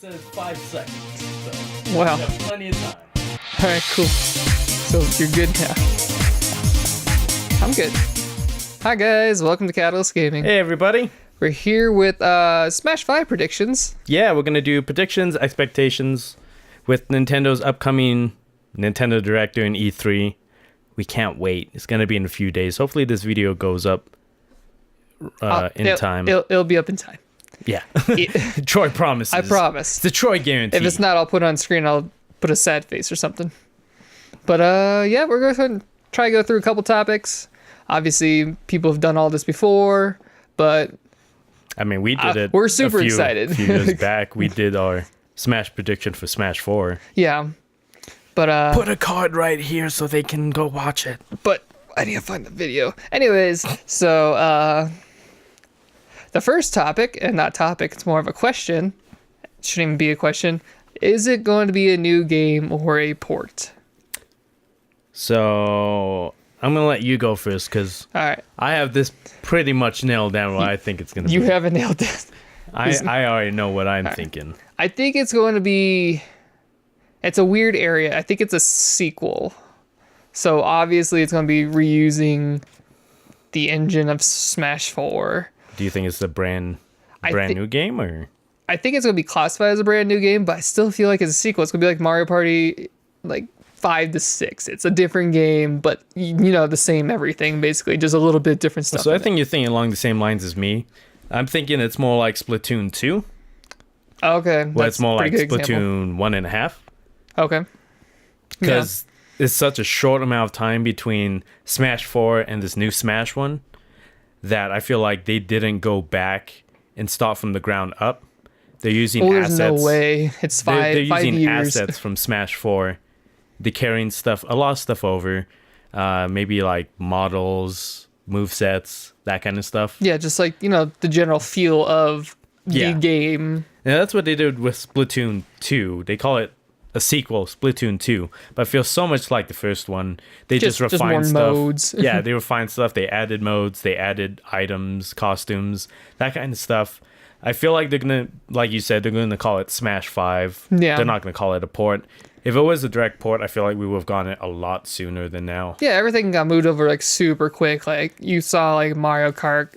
says 5 seconds, so Wow. we have plenty of time. All right, cool. So you're good now. I'm good. Hi guys, welcome to Catalyst Gaming. Hey everybody. We're here with Smash 5 predictions. Yeah, we're gonna do predictions, expectations with Nintendo's upcoming Nintendo Direct during E3. We can't wait. It's gonna be in a few days. Hopefully this video goes up in time. It'll be up in time. Yeah. Troy promises. I promise. It's a Troy guarantee. If it's not, I'll put it on screen. I'll put a sad face or something. But yeah, we're going to try to go through a couple topics. Obviously, people have done all this before, but I mean, we did it. We're super excited. A few years back, we did our Smash prediction for Smash 4. Yeah. But Put a card right here so they can go watch it. But I need to find the video. Anyways, so the first topic, and not topic, it's more of a question. It shouldn't even be a question. Is it going to be a new game or a port? So I'm gonna let you go first because All right. I have this pretty much nailed down what I think it's gonna be. You haven't nailed it. I already know what I'm thinking. I think it's going to be... It's a weird area. I think it's a sequel. So obviously it's going to be reusing the engine of Smash 4. Do you think it's a brand new game or? I think it's going to be classified as a brand new game, but I still feel like it's a sequel. It's going to be like Mario Party like 5 to 6. It's a different game, but you know, the same everything basically, just a little bit different stuff. So I think you're thinking along the same lines as me. I'm thinking it's more like Splatoon 2. Okay. Well, it's more like Splatoon 1.5. Okay. Because it's such a short amount of time between Smash 4 and this new Smash one that I feel like they didn't go back and start from the ground up. They're using there's assets. No way. It's five They're using years. assets from Smash 4. They're carrying stuff, a lot of stuff over. Maybe like models, movesets, that kind of stuff. Yeah, just like, you know, the general feel of the game. And that's what they did with Splatoon 2. They call it a sequel, Splatoon 2, but it feels so much like the first one. They just refined more stuff. Modes. Yeah, they refined stuff. They added modes. They added items, costumes, that kind of stuff. I feel like they're gonna, like you said, they're gonna call it Smash 5. Yeah. They're not gonna call it a port. If it was a direct port, I feel like we would have gotten it a lot sooner than now. Yeah, everything got moved over like super quick. Like you saw like Mario Kart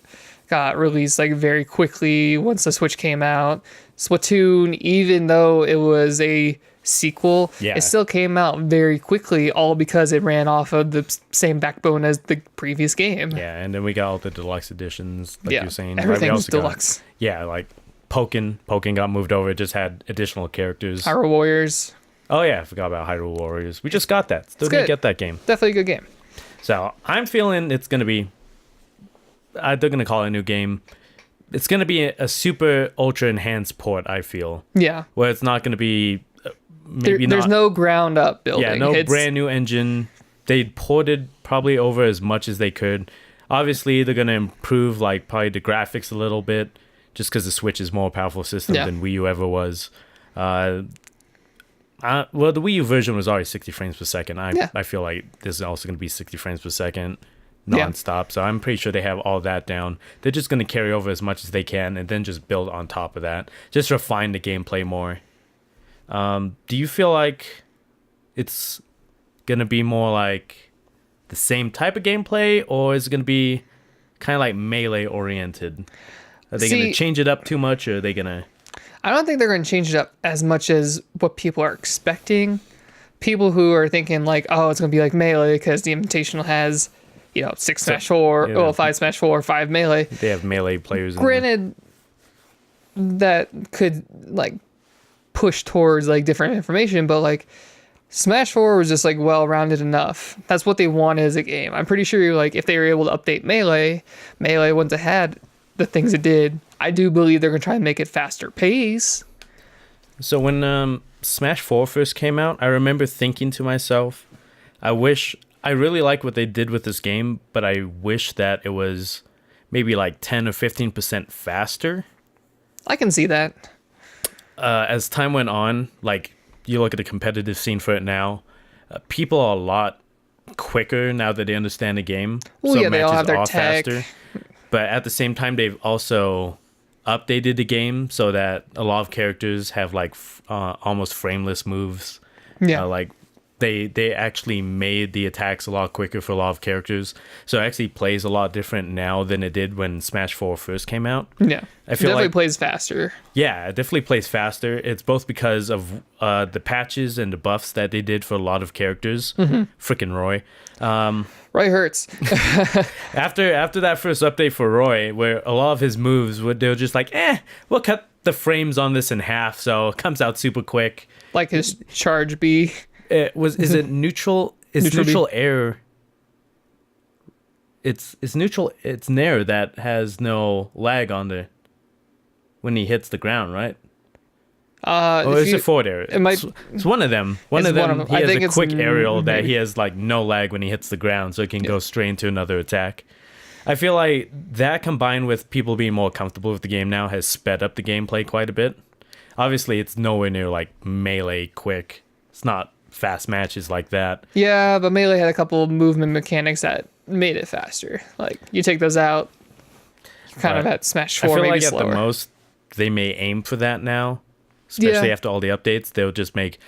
got released like very quickly once the Switch came out. Splatoon, even though it was a sequel, Yeah. it still came out very quickly, all because it ran off of the same backbone as the previous game. Yeah, and then we got all the deluxe editions, like you're saying. Right? Everything We was also got- deluxe. yeah, like Pokken got moved over. It just had additional characters. Hyrule Warriors, Oh yeah, I forgot about Hyrule Warriors. We just got that. Still It's didn't good. get that game. definitely a good game. So I'm feeling it's gonna be. They're gonna call it a new game. It's gonna be a super ultra enhanced port. I feel Yeah, where it's not gonna be maybe there's not. no ground up building. Yeah, no It's- brand new engine. They ported probably over as much as they could. Obviously, they're gonna improve like probably the graphics a little bit, just because the Switch is more powerful system Yeah. than Wii U ever was. Well, the Wii U version was already 60 frames per second. I feel like this is also going to be 60 frames per second nonstop. So I'm pretty sure they have all that down. They're just going to carry over as much as they can and then just build on top of that. Just refine the gameplay more. Do you feel like it's going to be more like the same type of gameplay, or is it going to be kind of like melee oriented? Are they going to change it up too much, or are they going to... I don't think they're going to change it up as much as what people are expecting. People who are thinking like, oh, it's going to be like Melee because the Invitational has, you know, 6 Smash 4, yeah. well, 5 Smash 4, 5 Melee. They have melee players. Granted, that could like push towards like different information, but like Smash 4 was just like well-rounded enough. That's what they wanted as a game. I'm pretty sure like if they were able to update Melee wouldn't have had the things it did. I do believe they're going to try and make it faster pace. So when Smash 4 first came out, I remember thinking to myself, I really like what they did with this game, but I wish that it was maybe like 10 or 15% faster. I can see that. As time went on, like you look at the competitive scene for it now, people are a lot quicker now that they understand the game. Well, yeah, they all have their tech. But at the same time, they've also updated the game so that a lot of characters have like almost frameless moves. Yeah. Like they actually made the attacks a lot quicker for a lot of characters. So it actually plays a lot different now than it did when Smash 4 first came out. Yeah. I feel definitely like plays faster. Yeah, it definitely plays faster. It's both because of the patches and the buffs that they did for a lot of characters. Freaking Roy. Roy hurts. After that first update for Roy, where a lot of his moves they were just like, we'll cut the frames on this in half, so it comes out super quick. Like his charge B. Is it neutral? It's neutral air. It's neutral. It's Nair that has no lag on the when he hits the ground, right? Or is it forward air? It's one of them. One of them. He has a quick aerial that he has like no lag when he hits the ground, so he can go straight into another attack. I feel like that combined with people being more comfortable with the game now has sped up the gameplay quite a bit. Obviously, it's nowhere near like Melee quick. It's not fast matches like that. Yeah, but Melee had a couple of movement mechanics that made it faster. Like you take those out, kind of at Smash 4 I feel maybe like slower. at the most they may aim for that now, especially after all the updates. They'll just make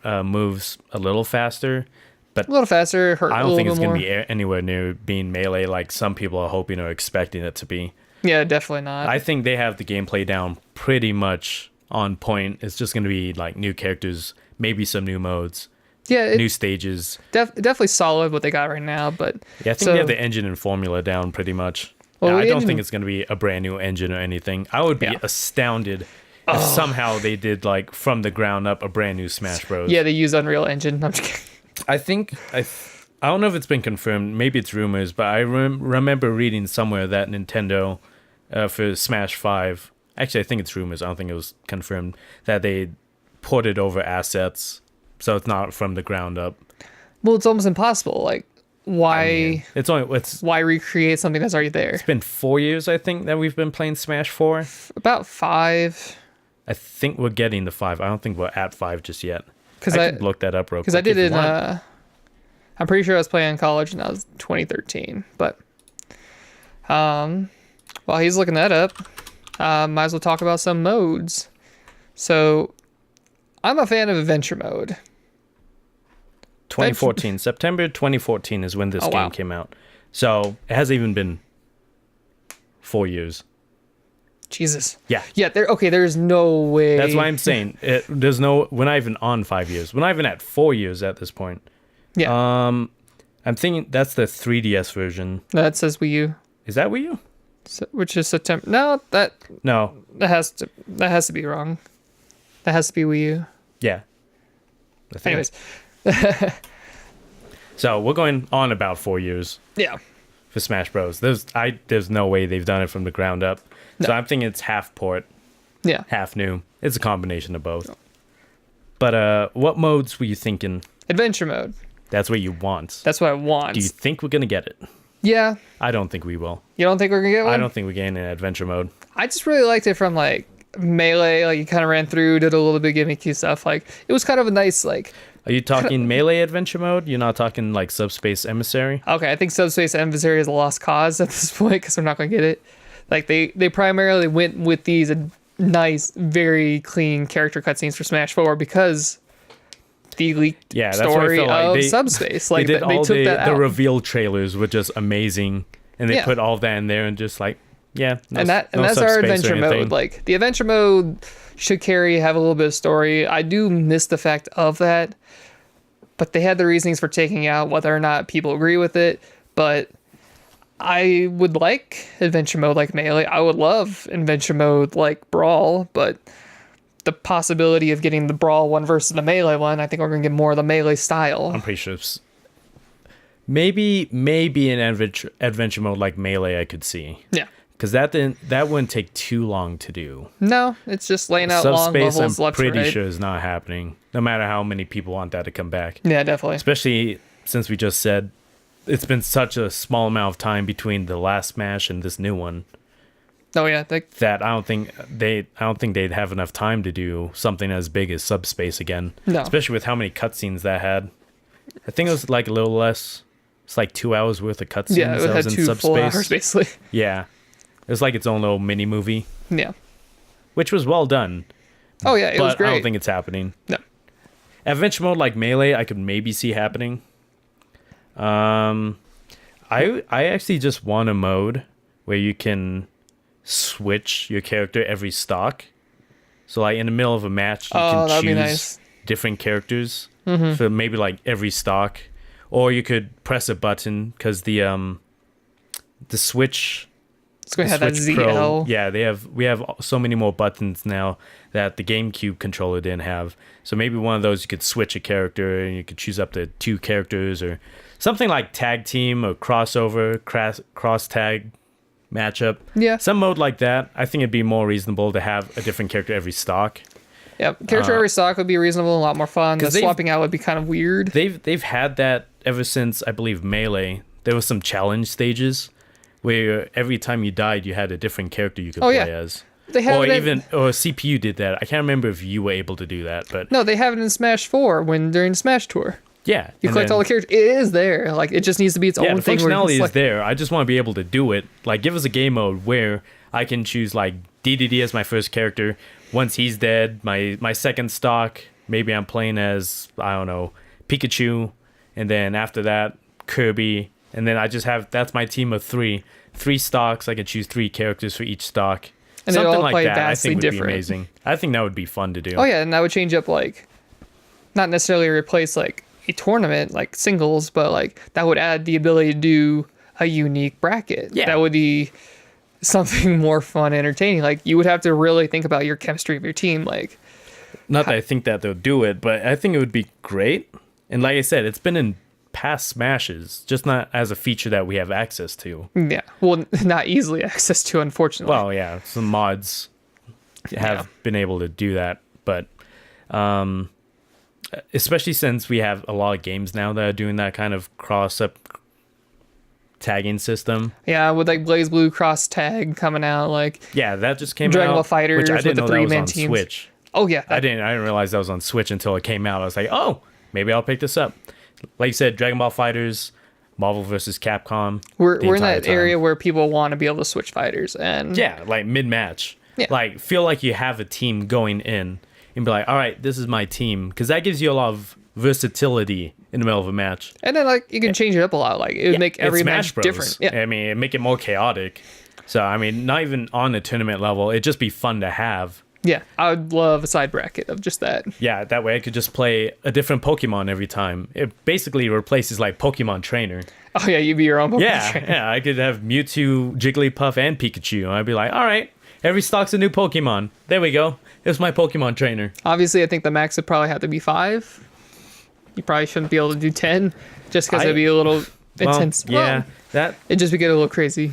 moves a little faster, but a little faster. Hurt I don't think it's going to be anywhere near being Melee like some people are hoping or expecting it to be. Yeah, definitely not. I think they have the gameplay down pretty much on point. It's just going to be like new characters, maybe some new modes, new stages. Definitely solid what they got right now, but yeah, I think they have the engine and formula down pretty much. Well, I don't think it's going to be a brand new engine or anything. I would be astounded if somehow they did like from the ground up a brand new Smash Bros. Yeah, they use Unreal Engine. I'm just kidding. I don't know if it's been confirmed. Maybe it's rumors, but I remember reading somewhere that Nintendo for Smash 5. Actually, I think it's rumors. I don't think it was confirmed that they ported over assets, so it's not from the ground up. Well, it's almost impossible. Like, why? Why recreate something that's already there? It's been 4 years, I think, that we've been playing Smash 4. About 5. I think we're getting to 5. I don't think we're at 5 just yet. I could look that up real quick. Because I did it. I'm pretty sure I was playing in college, and that was 2013. But while he's looking that up, might as well talk about some modes. So, I'm a fan of Adventure Mode. 2014. September 2014 is when this game came out. So, it hasn't even been 4 years. Jesus. Yeah. Yeah, there's no way. That's why I'm saying we're not even on 5 years. We're not even at 4 years at this point. Yeah. I'm thinking that's the 3DS version. No, that says Wii U. Is that Wii U? Which is September. No. That has to be wrong. That has to be Wii U. Yeah. Anyways. So we're going on about 4 years. Yeah. For Smash Bros. There's no way they've done it from the ground up. No. So I'm thinking it's half port. Yeah. Half new. It's a combination of both. No. But what modes were you thinking? Adventure mode. That's what you want. That's what I want. Do you think we're gonna get it? Yeah. I don't think we will. You don't think we're gonna get one? I don't think we're getting an adventure mode. I just really liked it from like Melee. Like you kind of ran through, did a little bit gimmicky stuff. Like it was kind of a nice like. Are you talking Melee adventure mode? You're not talking like Subspace Emissary? Okay, I think Subspace Emissary is a lost cause at this point because we're not gonna get it. Like they primarily went with these nice, very clean character cutscenes for Smash 4 because the leaked story of Subspace. Like they took the reveal trailers were just amazing, and they put all that in there and just like that's our adventure mode. Like the adventure mode should have a little bit of story. I do miss the fact of that, but they had the reasonings for taking out whether or not people agree with it. But I would like adventure mode like Melee. I would love adventure mode like Brawl, but the possibility of getting the Brawl one versus the Melee one, I think we're going to get more of the Melee style. I'm pretty sure maybe an adventure mode like Melee I could see. Yeah. Because that wouldn't take too long to do. No, it's just laying out long levels left to right. I'm pretty sure is not happening, no matter how many people want that to come back. Yeah, definitely. Especially since we just said it's been such a small amount of time between the last Smash and this new one. Oh yeah, that I don't think they'd have enough time to do something as big as Subspace again. No. Especially with how many cutscenes that had. I think it was like a little less. It's like 2 hours worth of cutscenes. Yeah, it had 2 full hours basically. Yeah. It's like its own little mini movie, Yeah. which was well done. Oh yeah, it was But great. I don't think it's happening. No. Adventure mode like Melee, I could maybe see happening. I actually just want a mode where you can switch your character every stock. So like in the middle of a match, you can that'd be choose nice. different characters for maybe like every stock, or you could press a button because the Switch. It's going to have that Switch ZL. Pro, yeah, we have so many more buttons now that the GameCube controller didn't have. So maybe one of those you could switch a character and you could choose up to 2 characters or something like tag team or crossover, cross tag matchup. Yeah. Some mode like that. I think it'd be more reasonable to have a different character every stock. Yeah, character every stock would be reasonable, a lot more fun. The 'cause they've- swapping out would be kind of weird. They've had that ever since I believe Melee. There was some challenge stages where every time you died, you had a different character you could play as. They have Or it in- even or CPU did that. I can't remember if you were able to do that, but No, they have it in Smash 4 during Smash Tour. yeah, You collect all the characters. It is there. Like it just needs to be its yeah, own the thing. Where you can functionality is select- there. I just want to be able to do it. Like, give us a game mode where I can choose like DDD as my first character. Once he's dead, my second stock, maybe I'm playing as I don't know Pikachu, and then after that Kirby, and then I just have that's my team of 3 stocks. I can choose 3 characters for each stock. And they Something all like play that, I vastly think would different. be amazing. I think that would be fun to do. Oh yeah, and that would change up like, not necessarily replace like a tournament like singles, but like that would add the ability to do a unique bracket. Yeah. That would be something more fun, entertaining. Like you would have to really think about your chemistry of your team. Like Not that I think that they'll do it, but I think it would be great. And like I said, it's been in past Smashes, just not as a feature that we have access to. yeah, well, not easily access to, unfortunately. Well, yeah, some mods have been able to do that, but especially since we have a lot of games now that are doing that kind of cross-up tagging system. Yeah, with like Blaze Blue cross tag coming out, like Yeah, that just came Dragon out. Ball FighterZ which I with didn't the know that was three-man on teams. Switch. oh yeah, I didn't realize that was on Switch until it came out. I was like, oh, maybe I'll pick this up. Like you said, Dragon Ball FighterZ, Marvel vs. Capcom. we're the in entire that time. area where people want to be able to switch fighters, and Yeah, like mid-match. Yeah. Like, feel like you have a team going in and be like, all right, this is my team. Because that gives you a lot of versatility in the middle of a match. and then like you can change it up a lot. Like it would make It's every Smash match Bros. different. Yeah, I mean, it make it more chaotic. So, I mean, not even on a tournament level. It'd just be fun to have. yeah. I would love a side bracket of just that. Yeah, that way I could just play a different Pokemon every time. It basically replaces, like, Pokemon Trainer. Oh yeah, you'd be your own Pokemon Yeah, trainer. yeah, I could have Mewtwo, Jigglypuff, and Pikachu. And I'd be like, all right, every stock's a new Pokemon. There we go. It's my Pokemon trainer. Obviously, I think the max would probably have to be 5. You probably shouldn't be able to do 10, just because it'd be a little intense. Well, yeah, Well, that. it'd just be get a little crazy.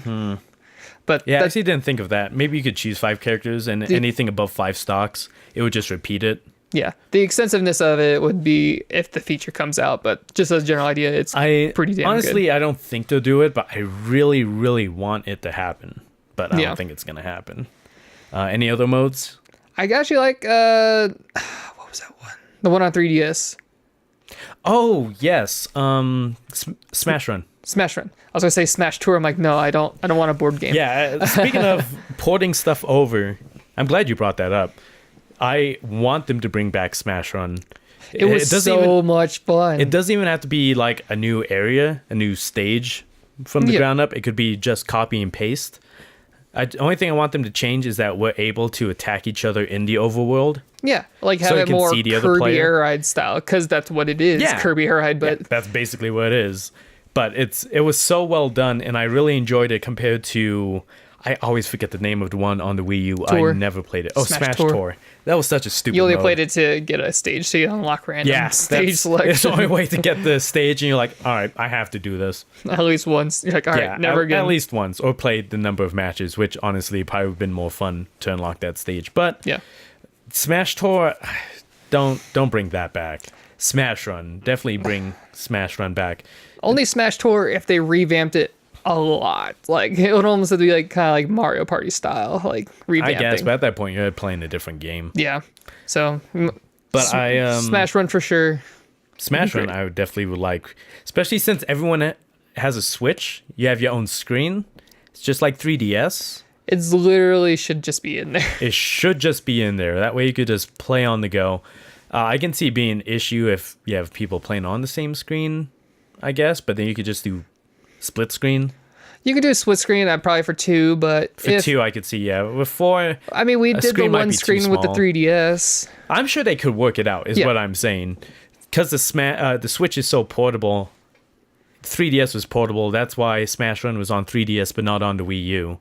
But Yeah, I that, actually didn't think of that. Maybe you could choose 5 characters, and anything above 5 stocks, it would just repeat it. yeah, the extensiveness of it would be if the feature comes out. But just as a general idea, it's pretty damn honestly, good. I don't think they'll do it, but I really, really want it to happen. But I Yeah. don't think it's gonna happen. Any other modes? I actually like what was that one? The one on 3DS, Oh yes, Smash Run. Smash Run. I was gonna say Smash Tour. I'm like, no, I don't want a board game. Yeah. Speaking of porting stuff over, I'm glad you brought that up. I want them to bring back Smash Run. it was doesn't so even- much fun. It doesn't even have to be like a new area, a new stage from the Yeah. ground up. It could be just copy and paste. The only thing I want them to change is that we're able to attack each other in the overworld. Yeah, like So have you it can more see the other Kirby player. Air Ride style, because that's what it is. Yeah. Kirby Air Ride, but That's basically what it is. But it was so well done, and I really enjoyed it compared to. I always forget the name of the one on the Wii U. Tour. I never played it. Oh, Smash Smash Tour. Tour. That was such a stupid. you only mode. played it to get a stage, so you unlock random Yeah, stage It's the selection. only way to get the stage, and you're like, all right, I have to do this. At least once. You're like, all right, never again. At least once, or played the number of matches, which honestly probably would have been more fun to unlock that stage. But Yeah. Smash Tour, don't bring that back. Smash Run, definitely bring Smash Run back. Only Smash Tour if they revamped it a lot. Like it would almost have to be like kind of like Mario Party style, like revamping. I guess, but at that point, you're playing a different game. Yeah. So But Smash Run for sure. Smash Run, Great. I would definitely would like, especially since everyone has a Switch. You have your own screen. It's just like 3DS. It's literally should just be in there. It should just be in there. That way you could just play on the go. I can see it being an issue if you have people playing on the same screen, I guess, but then you could just do split screen. You could do a split screen, probably for 2, but for 2 I could see, yeah. With 4, I mean, we did the one screen with the 3DS. I'm sure they could work it out, is what I'm saying. Because the Switch is so portable. 3DS was portable. That's why Smash Run was on 3DS, but not on the Wii U.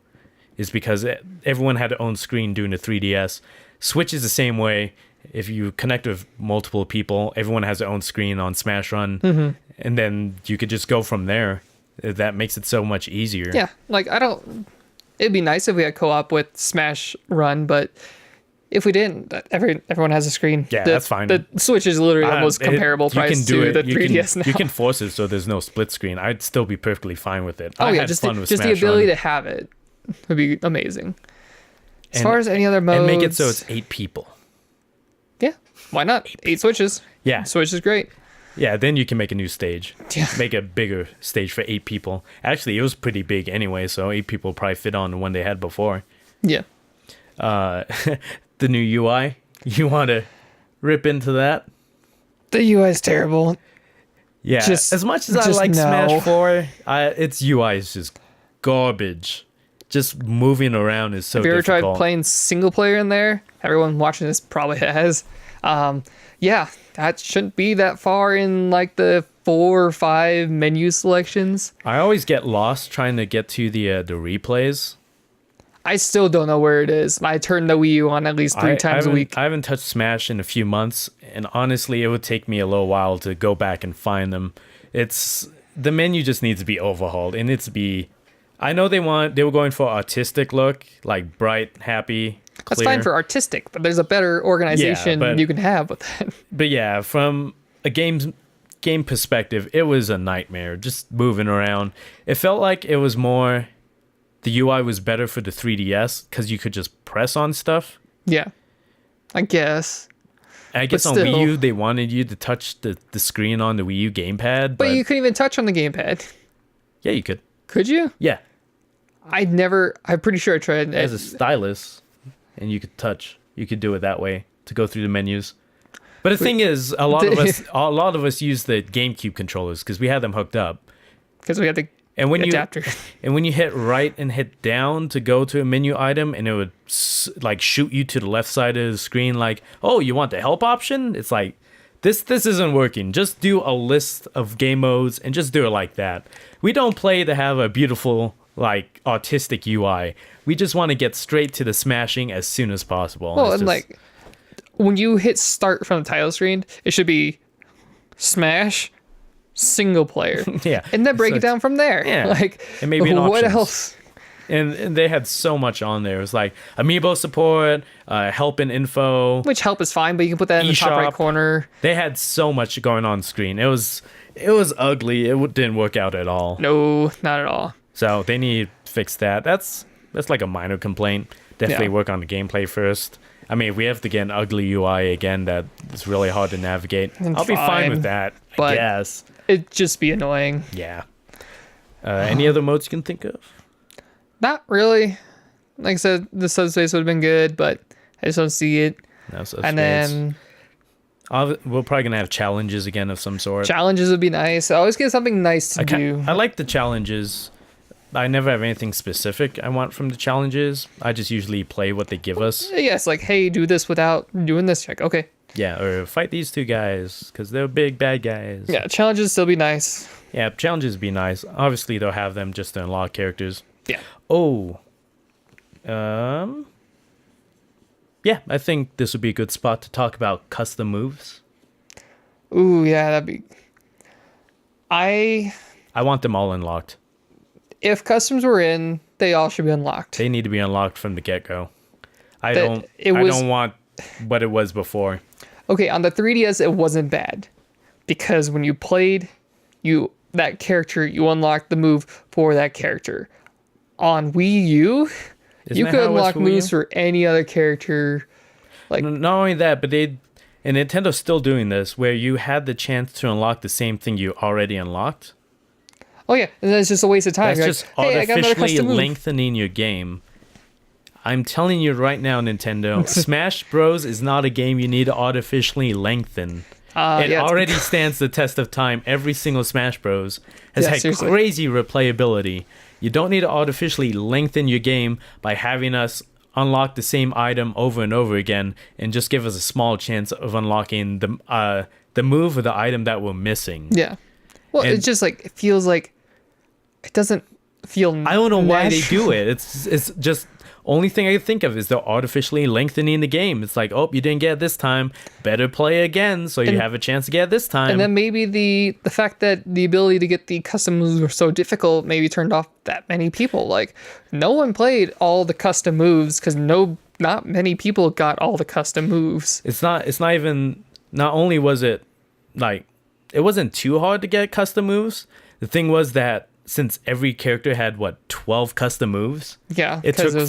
Is because everyone had their own screen doing the 3DS. Switch is the same way. If you connect with multiple people, everyone has their own screen on Smash Run. Mm-hmm. And then you could just go from there. That makes it so much easier. Yeah, like it'd be nice if we had co-op with Smash Run, but if we didn't, everyone has a screen. Yeah, that's fine. The Switch is literally almost comparable price to the 3DS now. You can force it so there's no split screen. I'd still be perfectly fine with it. Just the ability to have it would be amazing. As far as any other modes, and make it so it's 8 people. Yeah, why not? 8 Switches. Yeah, Switch is great. Yeah, then you can make a new stage. Yeah. Make a bigger stage for 8 people. Actually, it was pretty big anyway, so 8 people probably fit on the one they had before. Yeah. The new UI, you want to rip into that? The UI is terrible. Yeah, as much as I like Smash 4, its UI is just garbage. Just moving around is so difficult. Have you ever tried playing single player in there? Everyone watching this probably has. Yeah, that shouldn't be that far in like the 4 or 5 menu selections. I always get lost trying to get to the replays. I still don't know where it is. I turn the Wii U on at least 3 times a week. I haven't touched Smash in a few months, and honestly, it would take me a little while to go back and find them. The menu just needs to be overhauled. It needs to be. I know they were going for artistic look, like bright, happy. Clear. That's fine for artistic, but there's a better organization you can have with that. But yeah, from a game perspective, it was a nightmare just moving around. It felt like it was more. The UI was better for the 3DS because you could just press on stuff. Yeah, I guess. I guess on Wii U, they wanted you to touch the screen on the Wii U gamepad. But you couldn't even touch on the gamepad. Yeah, you could. Could you? Yeah. I'm pretty sure I tried. As a stylus, and you could touch. You could do it that way to go through the menus. But the thing is, a lot of us use the GameCube controllers because we had them hooked up. Because we had the adapter. And when you hit right and hit down to go to a menu item, and it would like shoot you to the left side of the screen, like, oh, you want the help option? It's like, this isn't working. Just do a list of game modes and just do it like that. We don't play to have a beautiful, like, artistic UI. We just want to get straight to the smashing as soon as possible. Well, and like, when you hit start from the title screen, it should be Smash single player. Yeah. And then break it down from there. Yeah. Like, and maybe what else? And they had so much on there. It was like amiibo support, help and info. Which help is fine, but you can put that in the top right corner. They had so much going on screen. It was ugly. It didn't work out at all. No, not at all. So they need to fix that. That's like a minor complaint. Definitely work on the gameplay first. I mean, if we have to get an ugly UI again, that it's really hard to navigate. I'll be fine with that, I guess. It'd just be annoying. Yeah. Any other modes you can think of? Not really. Like I said, the subspace would have been good, but I just don't see it. No subspace. And then we're probably gonna have challenges again of some sort. Challenges would be nice. I always get something nice to do. I like the challenges. I never have anything specific I want from the challenges. I just usually play what they give us. Yes, like, hey, do this without doing this check. Okay. Yeah, or fight these 2 guys because they're big bad guys. Yeah, challenges still be nice. Yeah, challenges be nice. Obviously, they'll have them just to unlock characters. Yeah. Oh. Yeah, I think this would be a good spot to talk about custom moves. Ooh, yeah, that'd be... I want them all unlocked. If customs were in, they all should be unlocked. They need to be unlocked from the get-go. I don't want what it was before. Okay, on the 3DS, it wasn't bad. Because when you played that character, you unlocked the move for that character. On Wii U, you could unlock moves for any other character. Like, not only that, but and Nintendo's still doing this, where you had the chance to unlock the same thing you already unlocked. Oh yeah, and then it's just a waste of time. That's just artificially lengthening your game I'm telling you right now, Nintendo, Smash Bros. Is not a game you need to artificially lengthen. It already stands the test of time. Every single Smash Bros. Has had seriously. Crazy replayability. You don't need to artificially lengthen your game by having us unlock the same item over and over again and just give us a small chance of unlocking the move or the item that we're missing. Yeah. Well, it's just like, it feels like it doesn't feel I don't know why they do it. It's just only thing I can think of is they're artificially lengthening the game. It's like, oh, you didn't get it this time. Better play again so you have a chance to get it this time. And then maybe the fact that the ability to get the custom moves were so difficult maybe turned off that many people. Like, no one played all the custom moves because not many people got all the custom moves. It's not even, not only was it, like, it wasn't too hard to get custom moves. The thing was that since every character had 12 custom moves, it took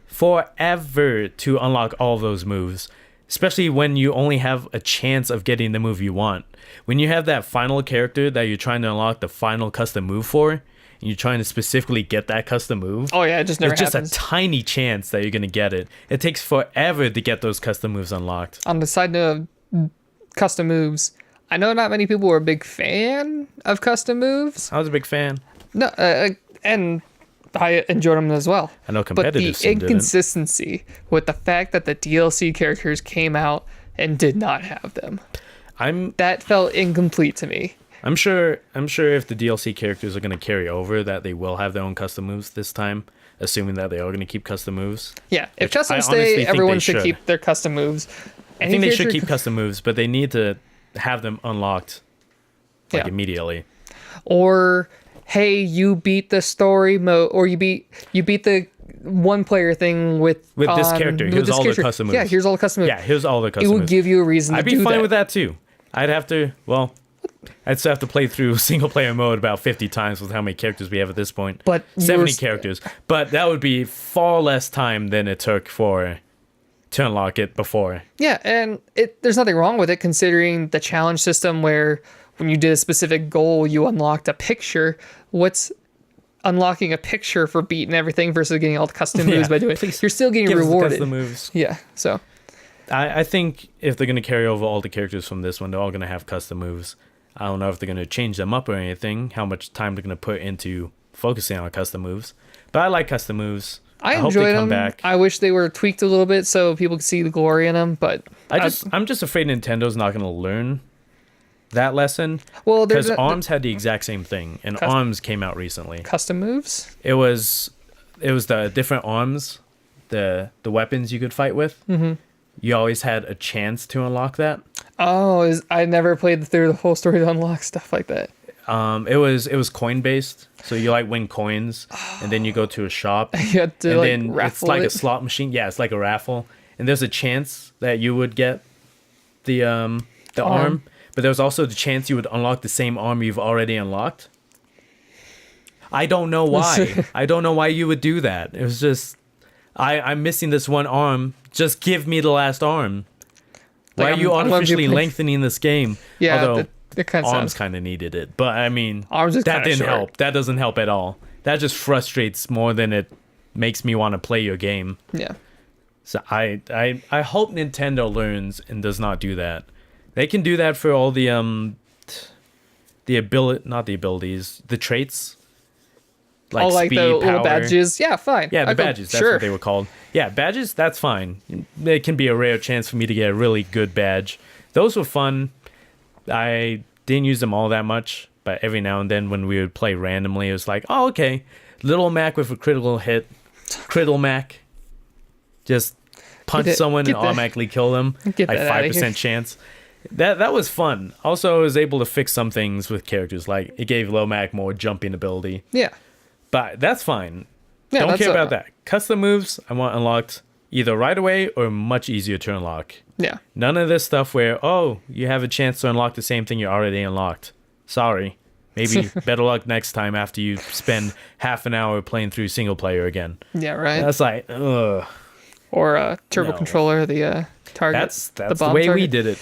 forever to unlock all those moves, especially when you only have a chance of getting the move you want. When you have that final character that you're trying to unlock the final custom move for, and you're trying to specifically get that custom move, it just never happens. Just a tiny chance that you're gonna get it. It takes forever to get those custom moves unlocked. On the side note of custom moves, I know not many people were a big fan of custom moves. I was a big fan. No, and I enjoyed them as well. I know competitors. But the inconsistency with the fact that the DLC characters came out and did not have them, that felt incomplete to me. I'm sure if the DLC characters are going to carry over, that they will have their own custom moves this time, assuming that they are going to keep custom moves. Yeah, if customs stay, everyone should keep their custom moves. I think they should keep custom moves, but they need to have them unlocked immediately. Or, hey, you beat the story mode, or you beat the one player thing with this character. Here's all the custom moves. Yeah, here's all the custom moves. Yeah, here's all the custom moves. It would give you a reason to do that. I'd be fine with that too. I'd still have to play through single player mode about 50 times with how many characters we have at this point. But 70 characters. But that would be far less time than it took to unlock it before. Yeah, and there's nothing wrong with it considering the challenge system where when you did a specific goal, you unlocked a picture. What's unlocking a picture for beating everything versus getting all the custom moves by doing it? You're still getting rewarded. Custom moves. Yeah, so. I think if they're going to carry over all the characters from this one, they're all going to have custom moves. I don't know if they're going to change them up or anything, how much time they're going to put into focusing on custom moves. But I like custom moves. I hope they come back. I wish they were tweaked a little bit so people could see the glory in them, but I'm just afraid Nintendo's not going to learn that lesson. Well, because ARMS had the exact same thing, and ARMS came out recently. Custom moves? It was the different arms, the weapons you could fight with. Mm-hmm. You always had a chance to unlock that. Oh, I never played through the whole story to unlock stuff like that. It was coin based, so you win coins, and then you go to a shop, you have to, and then it's like a slot machine. Yeah, it's like a raffle, and there's a chance that you would get the arm, but there's also the chance you would unlock the same arm you've already unlocked. I don't know why. I don't know why you would do that. It was just I'm missing this one arm. Just give me the last arm. Why are you artificially lengthening this game? Yeah. Although kind of ARMS kind of needed it, but I mean, that didn't help. That doesn't help at all. That just frustrates more than it makes me want to play your game. Yeah. So I hope Nintendo learns and does not do that. They can do that for all the traits. Like speed, the power. little badges. Yeah, fine. Yeah, the badges. That's what they were called. Yeah, badges. That's fine. It can be a rare chance for me to get a really good badge. Those were fun. I didn't use them all that much, but every now and then when we would play randomly, it was like, oh, okay, Little Mac with a critical hit, Criddle Mac, just punch someone and automatically kill them, like 5% chance. That was fun. Also, I was able to fix some things with characters, like it gave Lil Mac more jumping ability. Yeah, but that's fine. Yeah, don't care about that. Custom moves I want unlocked either right away or much easier to unlock. Yeah. None of this stuff where, you have a chance to unlock the same thing you already unlocked. Sorry. Maybe better luck next time after you spend half an hour playing through single player again. Yeah, right. That's like, ugh. Or Turbo Controller, the target. That's the way we did it,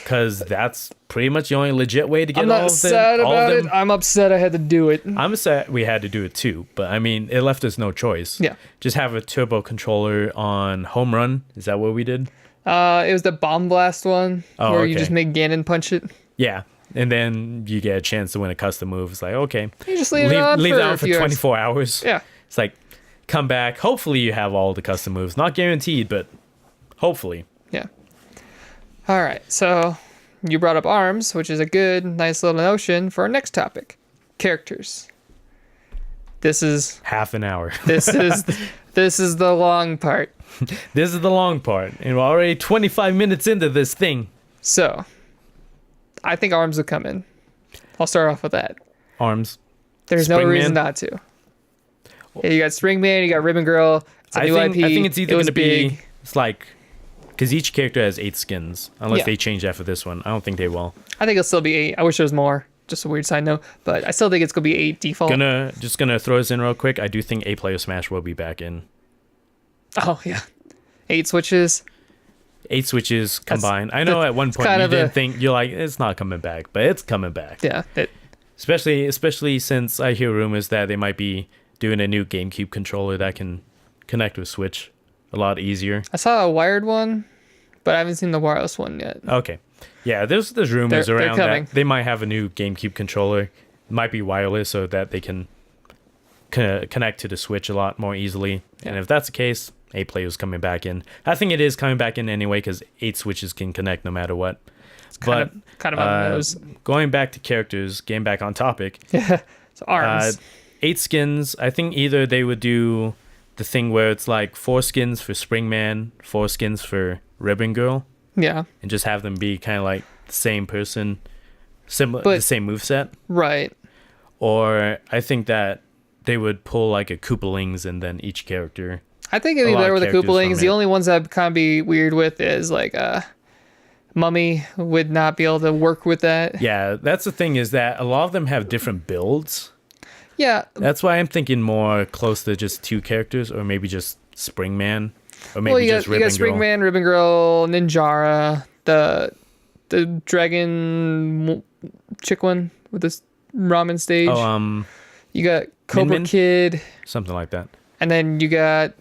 because that's pretty much the only legit way to get all of them. I'm not sad about it. I'm upset I had to do it. I'm upset we had to do it too, but I mean, it left us no choice. Yeah. Just have a turbo controller on home run. Is that what we did? It was the bomb blast one where you just make Ganon punch it. Yeah. And then you get a chance to win a custom move. It's like, okay. You just leave it on for 24 hours. Yeah. It's like, come back. Hopefully you have all the custom moves. Not guaranteed, but hopefully. Yeah. All right. So you brought up ARMS, which is a good, nice little notion for our next topic. Characters. This is half an hour. This is the long part. This is the long part. And we're already 25 minutes into this thing. So I think ARMS would come in. I'll start off with that. ARMS. There's no reason not to. Yeah, you got Springman, you got Ribbon Girl. It's a new IP. I think it's either going to be... big. It's like... Because each character has 8 skins. Unless they change that for this one. I don't think they will. I think it'll still be 8. I wish there was more. Just a weird side note. But I still think it's going to be 8 default. Just gonna throw this in real quick. I do think 8-player Smash will be back in. Oh, yeah. 8 switches. 8 switches combined. I know at one point you didn't think... You're like, it's not coming back. But it's coming back. Yeah. Especially since I hear rumors that they might be doing a new GameCube controller that can connect with Switch a lot easier. I saw a wired one, but I haven't seen the wireless one yet. Okay. Yeah, there's rumors around that they might have a new GameCube controller. It might be wireless so that they can connect to the Switch a lot more easily. Yeah. And if that's the case, 8 players coming back in. I think it is coming back in anyway because 8 Switches can connect no matter what. It's kind of on the nose. Going back to characters, getting back on topic. Yeah, so ARMS. 8 skins. I think either they would do the thing where it's like 4 skins for Springman, 4 skins for Ribbon Girl. Yeah. And just have them be kind of like the same person, the same moveset. Right. Or I think that they would pull like a Koopalings and then each character. I think it'd be better with the Koopalings. The only ones that kind of be weird with is like Mummy would not be able to work with that. Yeah, that's the thing is that a lot of them have different builds. Yeah. That's why I'm thinking more close to just 2 characters or maybe just Springman. Or maybe just Ribbon Girl. You got Springman, Ribbon Girl, Ninjara, the dragon chick one with this ramen stage. Oh, you got Cobra Kid. Something like that. And then you got...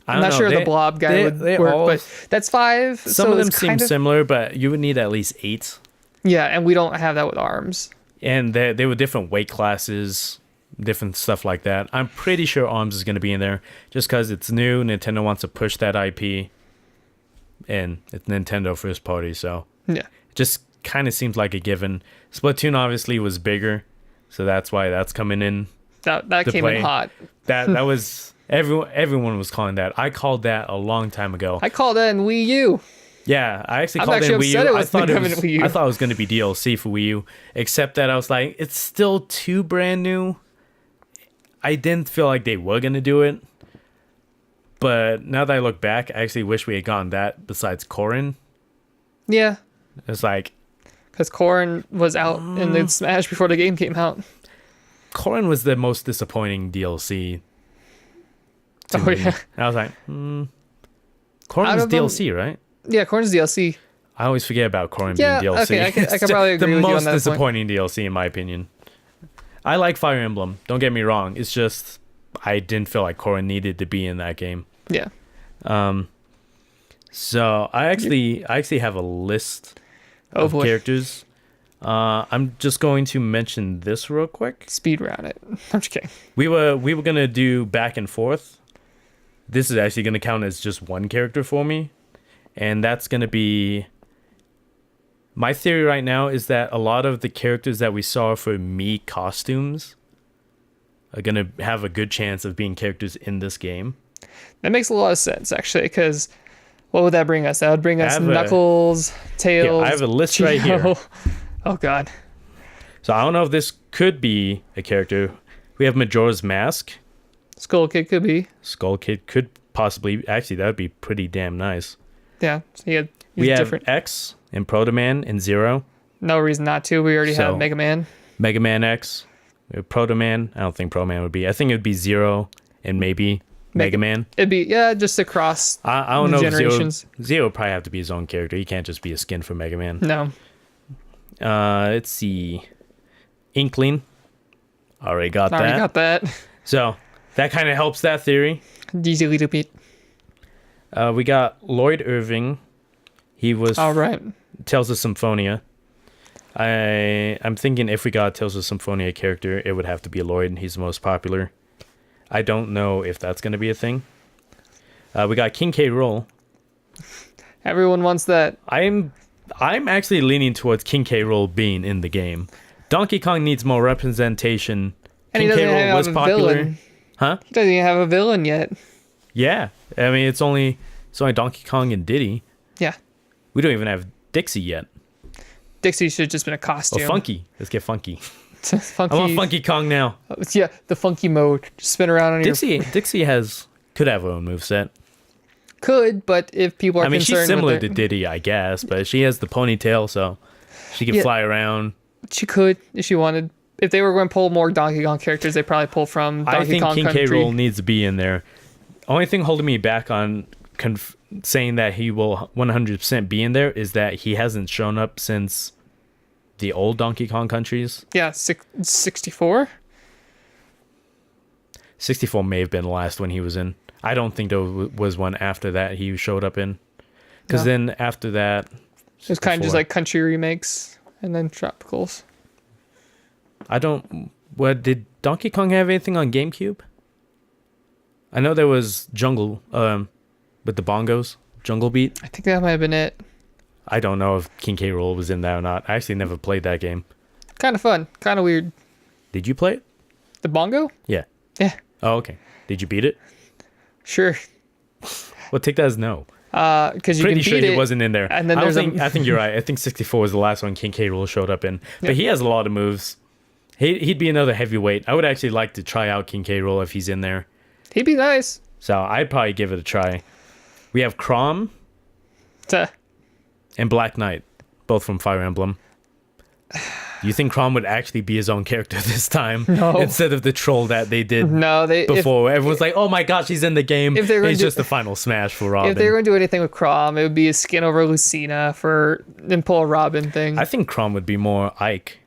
I'm not sure the blob guy would work, but that's 5. Some of them seem similar, but you would need at least 8. Yeah, and we don't have that with ARMS. And they were different weight classes, different stuff like that. I'm pretty sure ARMS is going to be in there just because it's new. Nintendo wants to push that IP, and it's Nintendo first party, so yeah, it just kind of seems like a given. Splatoon obviously was bigger, so that's why that's coming in. That came in hot. That was everyone was calling that. I called that a long time ago. I called that in Wii U. Yeah, I actually called it Wii U. I thought it was going to be DLC for Wii U, except that I was like, it's still too brand new. I didn't feel like they were going to do it. But now that I look back, I actually wish we had gotten that besides Corrin. Yeah. It's like... Because Corrin was out in the Smash before the game came out. Corrin was the most disappointing DLC to me. Yeah. I was like, Corrin was DLC, right? Yeah, Corrin's DLC. I always forget about Corrin being DLC. Okay, I can probably agree with you on that. The most disappointing DLC, in my opinion. I like Fire Emblem. Don't get me wrong. It's just I didn't feel like Corrin needed to be in that game. Yeah. So I actually have a list of characters. I'm just going to mention this real quick. Speed round it. I'm just kidding. We were gonna do back and forth. This is actually gonna count as just one character for me. And that's going to be... My theory right now is that a lot of the characters that we saw for Mii costumes are going to have a good chance of being characters in this game. That makes a lot of sense, actually, because what would that bring us? That would bring us Knuckles, Tails... I have a list right here. Oh, God. So I don't know if this could be a character. We have Majora's Mask. Skull Kid could be. Skull Kid could possibly... Actually, that would be pretty damn nice. Yeah, so we have X and Proto Man and Zero. No reason not to. We already have Mega Man. Mega Man X. We have Proto Man. I don't think Proto Man would be. I think it would be Zero and maybe Mega Man. It'd be just across. I don't know if Zero would probably have to be his own character. He can't just be a skin for Mega Man. No. Let's see. Inkling. Already got that. So that kind of helps that theory. Just a little bit. We got Lloyd Irving. He was all right. Tales of Symphonia. I'm thinking if we got Tales of Symphonia character, it would have to be Lloyd. He's the most popular. I don't know if that's going to be a thing. We got King K. Rool. Everyone wants that. I'm actually leaning towards King K. Rool being in the game. Donkey Kong needs more representation. And King K. Rool was popular. Villain. Huh? He doesn't even have a villain yet. Yeah. I mean, it's only Donkey Kong and Diddy. Yeah. We don't even have Dixie yet. Dixie should have just been a costume. Oh, Funky. Let's get Funky. Funky. I want Funky Kong now. Yeah, the Funky mode. Just spin around on Dixie could have her own moveset. Could, but if people are concerned she's similar to Diddy, I guess, but she has the ponytail, so she can fly around. She could, if she wanted. If they were going to pull more Donkey Kong characters, they probably pull from Donkey Kong Country. I think King K. Rool needs to be in there. Only thing holding me back on saying that he will 100% be in there is that he hasn't shown up since the old Donkey Kong countries. Yeah, 64? 64 may have been the last one he was in. I don't think there was one after that he showed up in. Because then after that... It was kind of just like country remakes and then tropicals. Did Donkey Kong have anything on GameCube? I know there was Jungle, with the bongos, Jungle Beat. I think that might have been it. I don't know if King K. Rool was in that or not. I actually never played that game. Kind of fun, kind of weird. Did you play it? The bongo? Yeah. Yeah. Oh, okay. Did you beat it? Sure. Well, take that as no. Because you can beat sure it wasn't in there. And then I think you're right. I think 64 was the last one King K. Rool showed up in. But he has a lot of moves. He'd be another heavyweight. I would actually like to try out King K. Rool if he's in there. He'd be nice. So I'd probably give it a try. We have Chrom and Black Knight, both from Fire Emblem. Do you think Chrom would actually be his own character this time? No. Instead of the troll that they did before. Everyone's like, oh my gosh, he's in the game. He's just the final smash for Robin. If they were going to do anything with Chrom, it would be a skin over Lucina and pull a Robin thing. I think Chrom would be more Ike.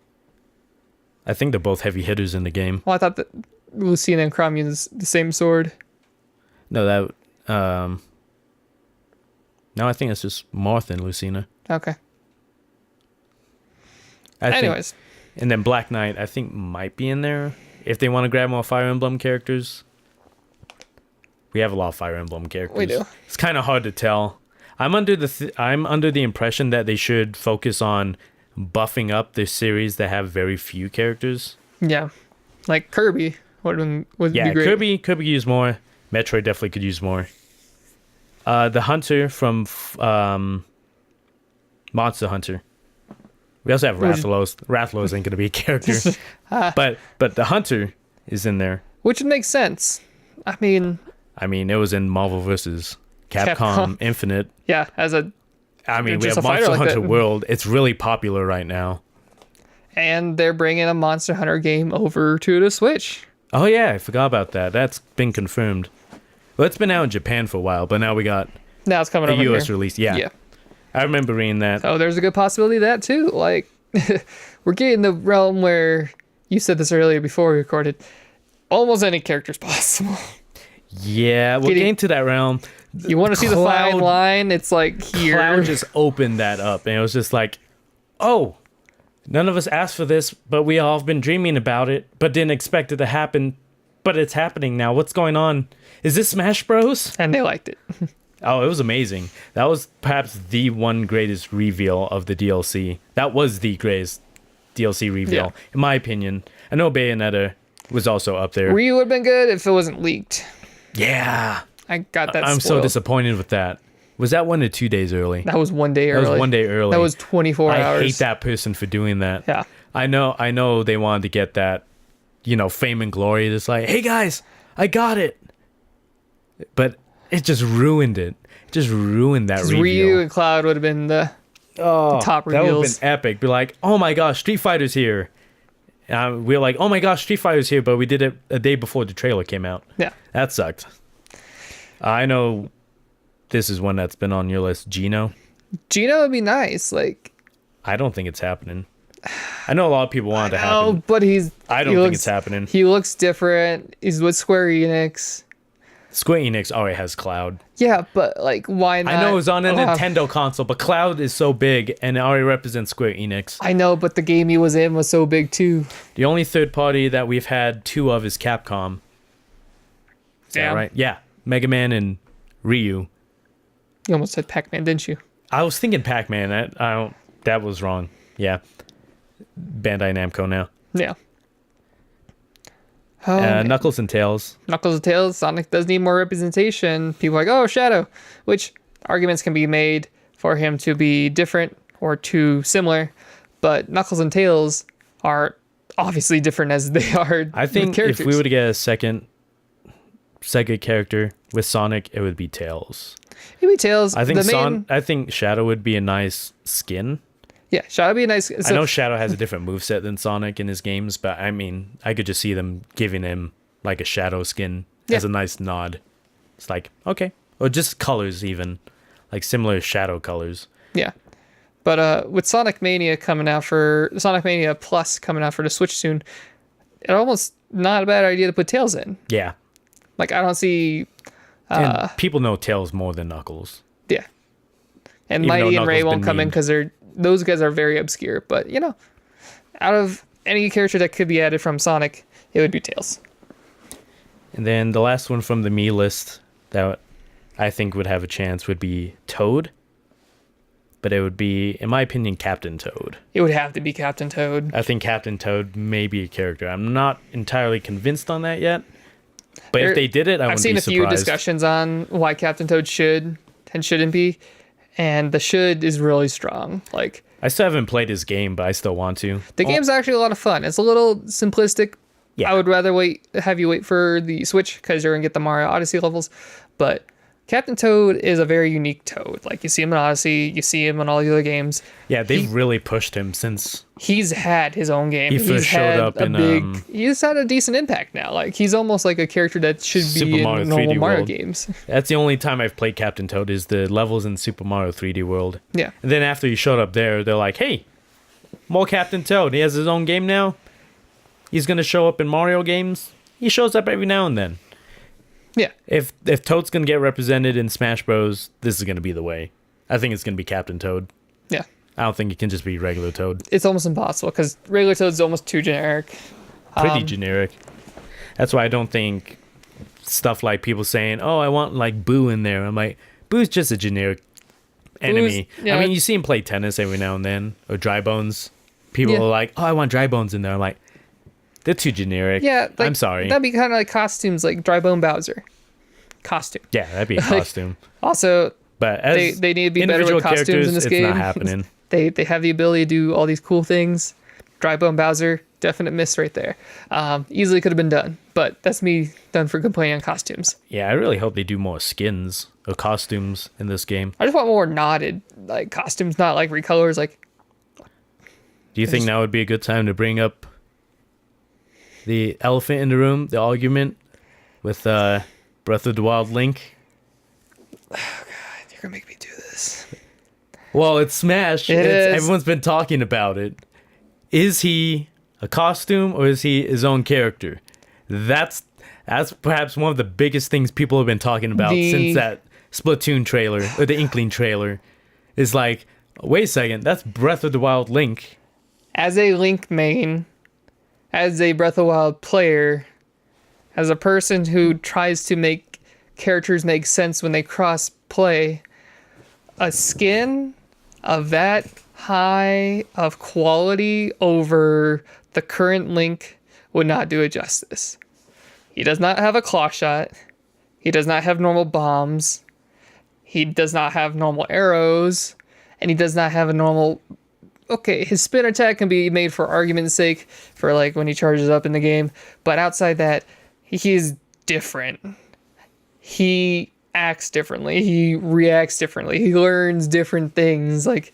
I think they're both heavy hitters in the game. Well, I thought that Lucina and Chrom use the same sword. No, no, I think it's just Marth and Lucina. Okay. Anyways. And then Black Knight, I think, might be in there. If they want to grab more Fire Emblem characters. We have a lot of Fire Emblem characters. We do. It's kind of hard to tell. I'm under the impression that they should focus on buffing up the series that have very few characters. Yeah. Like Kirby would be great. Kirby could use more. Metroid definitely could use more. The Hunter from Monster Hunter. We also have Rathalos. Rathalos ain't gonna be a character, but the Hunter is in there, which would make sense. I mean, it was in Marvel vs. Capcom Infinite. Yeah, we have Monster Hunter World. It's really popular right now, and they're bringing a Monster Hunter game over to the Switch. Oh yeah, I forgot about that. That's been confirmed. Well, it's been out in Japan for a while, but now it's coming over a US here. release. Yeah. I remember reading that. Oh, there's a good possibility of that too. Like, we're getting the realm where you said this earlier before we recorded. Almost any character's possible. Yeah, we're getting to that realm. You want to see the fine line? It's like here. Cloud just opened that up, and it was just like, oh, none of us asked for this, but we all have been dreaming about it, but didn't expect it to happen. But it's happening now. What's going on? Is this Smash Bros? And they liked it. Oh, it was amazing. That was perhaps the one greatest reveal of the DLC. That was the greatest DLC reveal, in my opinion. I know Bayonetta was also up there. Ryu would have been good if it wasn't leaked. Yeah. I got that I'm spoiled. so disappointed with that. Was that 1 or 2 days early? That was 1 day early. That was 1 day early. That was 24 hours. I hate that person for doing that. Yeah. I know they wanted to get that, fame and glory. It's like, hey guys, I got it. But it just ruined it. It just ruined that reveal. Ryu and Cloud would have been the top reveals. That would have been epic. Be like, oh my gosh, Street Fighter's here. We're like, oh my gosh, Street Fighter's here, but we did it a day before the trailer came out. Yeah. That sucked. I know this is one that's been on your list, Geno. Geno would be nice. Like, I don't think it's happening. I know a lot of people want it to happen. Oh, but I don't think it's happening. He looks different. He's with Square Enix. Square Enix already has Cloud. Yeah, but like, why not? I know it was on a Nintendo console, but Cloud is so big and it already represents Square Enix. I know, but the game he was in was so big too. The only third party that we've had 2 of is Capcom. Is that right? Yeah. Mega Man and Ryu. You almost said Pac-Man, didn't you? I was thinking Pac-Man. That was wrong. Yeah. Bandai Namco now. Yeah. Oh, Knuckles and Tails. Knuckles and Tails. Sonic does need more representation. People are like, oh, Shadow. Which arguments can be made for him to be different or too similar. But Knuckles and Tails are obviously different as they are. I think if we were to get a second Sega character with Sonic, it would be Tails. It would be Tails. I think Shadow would be a nice skin. Yeah, Shadow would be a nice... So, I know Shadow has a different moveset than Sonic in his games, but I mean, I could just see them giving him like a Shadow skin as a nice nod. It's like, okay. Or just colors even. Like similar Shadow colors. Yeah. But with Sonic Mania Sonic Mania Plus coming out for the Switch soon, it's almost not a bad idea to put Tails in. Yeah. Like, I don't see... and people know Tails more than Knuckles. Yeah. And Mighty and Ray won't come in because those guys are very obscure. But, you know, out of any character that could be added from Sonic, it would be Tails. And then the last one from the me list that I think would have a chance would be Toad. But it would be, in my opinion, Captain Toad. It would have to be Captain Toad. I think Captain Toad may be a character. I'm not entirely convinced on that yet. But if they did it, I wouldn't be surprised. I've seen a few discussions on why Captain Toad should and shouldn't be. And the should is really strong. Like, I still haven't played his game, but I still want to. The game's actually a lot of fun. It's a little simplistic. Yeah. I would rather have you wait for the Switch because you're going to get the Mario Odyssey levels. But Captain Toad is a very unique Toad. Like, you see him in Odyssey, you see him in all the other games. Yeah, they've really pushed him since... He's had his own game. He first showed up in... He's had a decent impact now. Like, he's almost like a character that should be in normal Mario games. That's the only time I've played Captain Toad is the levels in Super Mario 3D World. Yeah. And then after he showed up there, they're like, hey, more Captain Toad. He has his own game now. He's going to show up in Mario games. He shows up every now and then. Yeah. If Toad's going to get represented in Smash Bros, this is going to be the way. I think it's going to be Captain Toad. Yeah. I don't think it can just be regular Toad. It's almost impossible because regular Toad's almost too generic. Pretty generic. That's why I don't think stuff like people saying, oh, I want like Boo in there. I'm like, Boo's just a generic enemy. Yeah, I mean, you see him play tennis every now and then, or Dry Bones. People are like, oh, I want Dry Bones in there. I'm like, they're too generic. Yeah, like, I'm sorry. That'd be kind of like costumes, like Dry Bone Bowser. Costume. Yeah, that'd be a costume. Also, but as they need to be better with costumes in this game. It's not happening. They have the ability to do all these cool things. Dry Bone Bowser, definite miss right there. Easily could have been done, but that's me done for complaining on costumes. Yeah, I really hope they do more skins or costumes in this game. I just want more knotted like costumes, not like recolors. Like, do you think now would be a good time to bring up the elephant in the room, the argument with Breath of the Wild Link? Oh God, you're gonna make me do this. Well, it's Smash. Everyone's been talking about it. Is he a costume or is he his own character? That's perhaps one of the biggest things people have been talking about since that Splatoon trailer, or the Inkling trailer. Is like, wait a second, that's Breath of the Wild Link. As a Link main, as a Breath of the Wild player, as a person who tries to make characters make sense when they cross play, a skin of that high of quality over the current Link would not do it justice. He does not have a claw shot. He does not have normal bombs. He does not have normal arrows. And he does not have a normal... Okay, his spin attack can be made for argument's sake, for like when he charges up in the game. But outside that, he is different. He acts differently. He reacts differently. He learns different things. Like,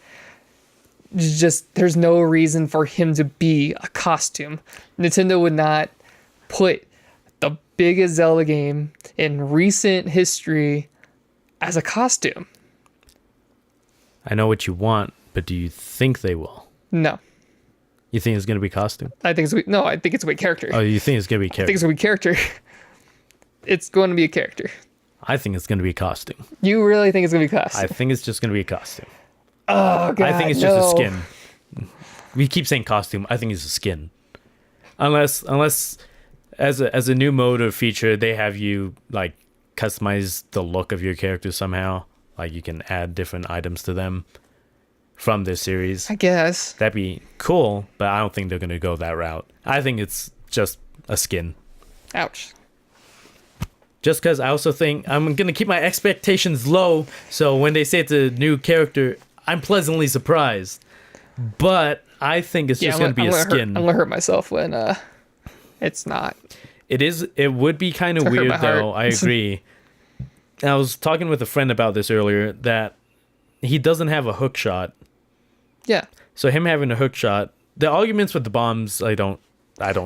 just there's no reason for him to be a costume. Nintendo would not put the biggest Zelda game in recent history as a costume. I know what you want, but do you think they will? No. You think it's going to be costume? I think it's going to be character. Oh, you think it's going to be character? I think it's going to be character. It's going to be a character. I think it's going to be costume. You really think it's going to be costume? I think it's just going to be a costume. Oh, God, I think it's just a skin. We keep saying costume. I think it's a skin. Unless as a new mode or feature, they have you like customize the look of your character somehow. Like you can add different items to them from this series. I guess. That'd be cool, but I don't think they're going to go that route. I think it's just a skin. Ouch. Just because I also think I'm going to keep my expectations low, so when they say it's a new character, I'm pleasantly surprised. But I think it's just going to be a skin. I'm going to hurt myself when it's not. It would be kind of weird, though. I agree. I was talking with a friend about this earlier, that he doesn't have a hook shot. Yeah. So him having a hook shot, the arguments with the bombs, I don't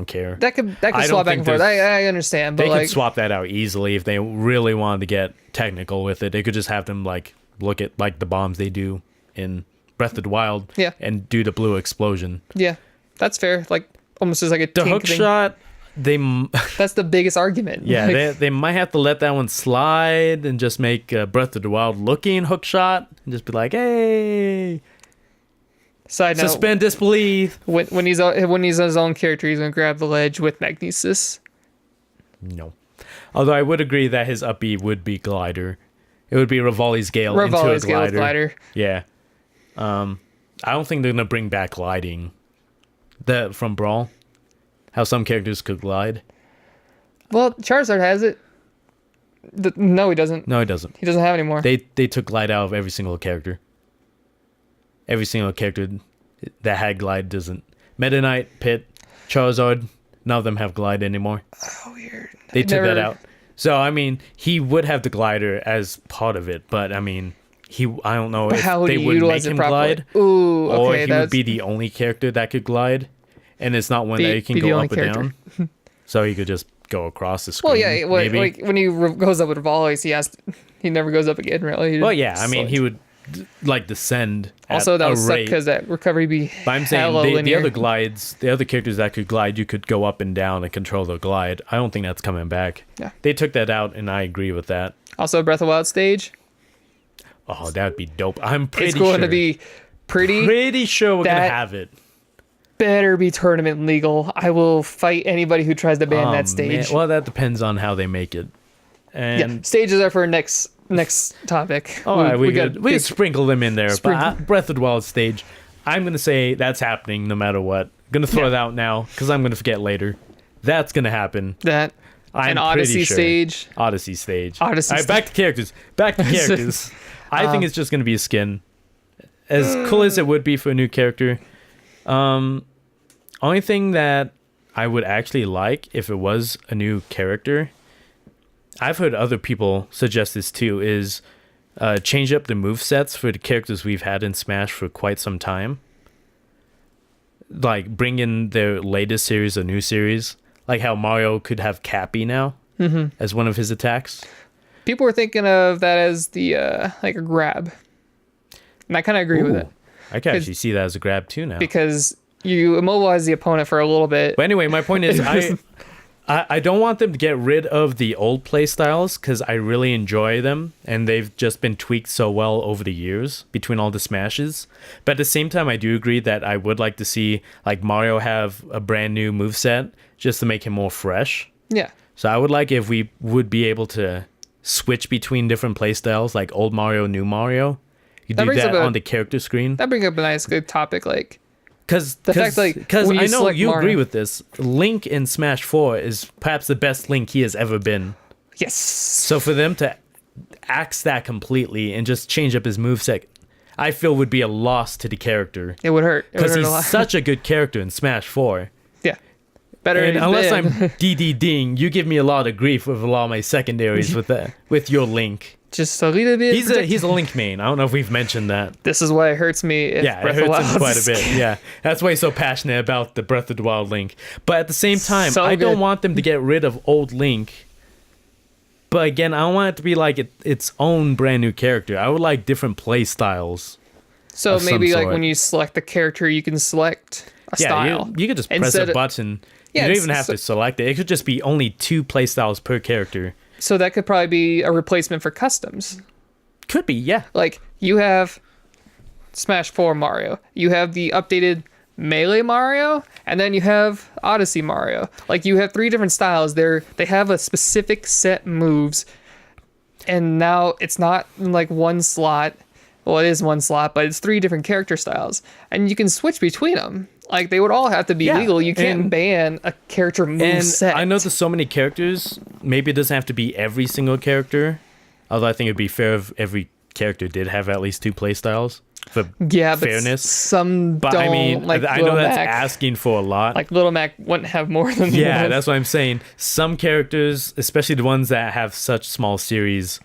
care. That could swap back and forth. I understand, but they could swap that out easily if they really wanted to get technical with it. They could just have them like look at like the bombs they do in Breath of the Wild, and do the blue explosion. Yeah, that's fair. Like almost as like a the hook shot. That's the biggest argument. Yeah, like, they might have to let that one slide and just make Breath of the Wild looking hook shot and just be like, hey. Side note, suspend disbelief. When he's his own character, he's gonna grab the ledge with Magnesis. No, although I would agree that his up B would be glider. It would be Rivali's Gale into a glider. Yeah. I don't think they're gonna bring back gliding. From Brawl, how some characters could glide. Well, Charizard has it. No, he doesn't. No, he doesn't. He doesn't have it anymore. They took glide out of every single character. Every single character that had glide doesn't. Meta Knight, Pit, Charizard, none of them have glide anymore. Oh, weird. They took that out. So, I mean, he would have the glider as part of it, but I mean, I don't know if they would make him glide. Ooh, okay, or he would be the only character that could glide, and it's not one that he can go up or down. So he could just go across the screen. Well, yeah, like when he goes up with volleys, he never goes up again, really. Well, yeah, I mean, he would like descend. Also, that was because that recovery be. But I'm saying the other glides, the other characters that could glide, you could go up and down and control the glide. I don't think that's coming back. Yeah, they took that out, and I agree with that. Also, Breath of the Wild stage. Oh, that would be dope. I'm pretty sure. It's going to be pretty sure we're gonna have it. Better be tournament legal. I will fight anybody who tries to ban that stage. Man. Well, that depends on how they make it. And yeah, stages are for next topic. All right, we sprinkle them in there. But Breath of the Wild stage, I'm gonna say that's happening no matter what. I'm gonna throw it out now because I'm gonna forget later. That's gonna happen. That I'm an Odyssey stage. Odyssey stage. All right, back to characters. I think it's just gonna be a skin. As cool as it would be for a new character. Only thing that I would actually like if it was a new character, I've heard other people suggest this too, is change up the movesets for the characters we've had in Smash for quite some time. Like bring in their latest series, a new series. Like how Mario could have Cappy now as one of his attacks. People were thinking of that as the like a grab. And I kind of agree with it. I can actually see that as a grab too now. Because you immobilize the opponent for a little bit. But anyway, my point is I don't want them to get rid of the old play styles because I really enjoy them and they've just been tweaked so well over the years between all the Smashes. But at the same time, I do agree that I would like to see like Mario have a brand new moveset just to make him more fresh. Yeah. So I would like if we would be able to switch between different play styles like old Mario, new Mario. You do that on the character screen. That brings up a nice good topic like Because I know you agree with this. Link in Smash 4 is perhaps the best Link he has ever been. Yes. So for them to axe that completely and just change up his moveset, I feel would be a loss to the character. It would hurt. Because he's such a good character in Smash 4. Yeah. Better and unless I'm DDDing, you give me a lot of grief with a lot of my secondaries with your Link. just a little bit. He's a Link main. I don't know if we've mentioned that. This is why it hurts me. If Yeah, Breath it of the hurts him Wild quite a bit. Yeah, that's why he's so passionate about the Breath of the Wild Link. But at the same time, So I good. don't want them to get rid of old Link. But again, I want it to be like its own brand new character. I would like different play styles. So of some maybe like sort. when you select the character, you can select a style. You could just press Instead a of- button. Yeah, You don't it's- even have to select it. It could just be only 2 play styles per character. So that could probably be a replacement for customs. Could be, yeah. Like you have Smash 4 Mario, you have the updated Melee Mario, and then you have Odyssey Mario. Like you have 3 different styles. They have a specific set moves, and now it's not in like one slot. Well, it is one slot, but it's 3 different character styles, and you can switch between them. Like they would all have to be Yeah, legal. You can't and- ban a character move And set. I know there's so many characters. Maybe it doesn't have to be every single character. Although I think it'd be fair if every character did have at least 2 play styles for Yeah, but fairness. some But don't. I mean, like I know Little that's Mac. asking for a lot. Like Little Mac wouldn't have more than Yeah, one. that's what I'm saying. Some characters, especially the ones that have such small series,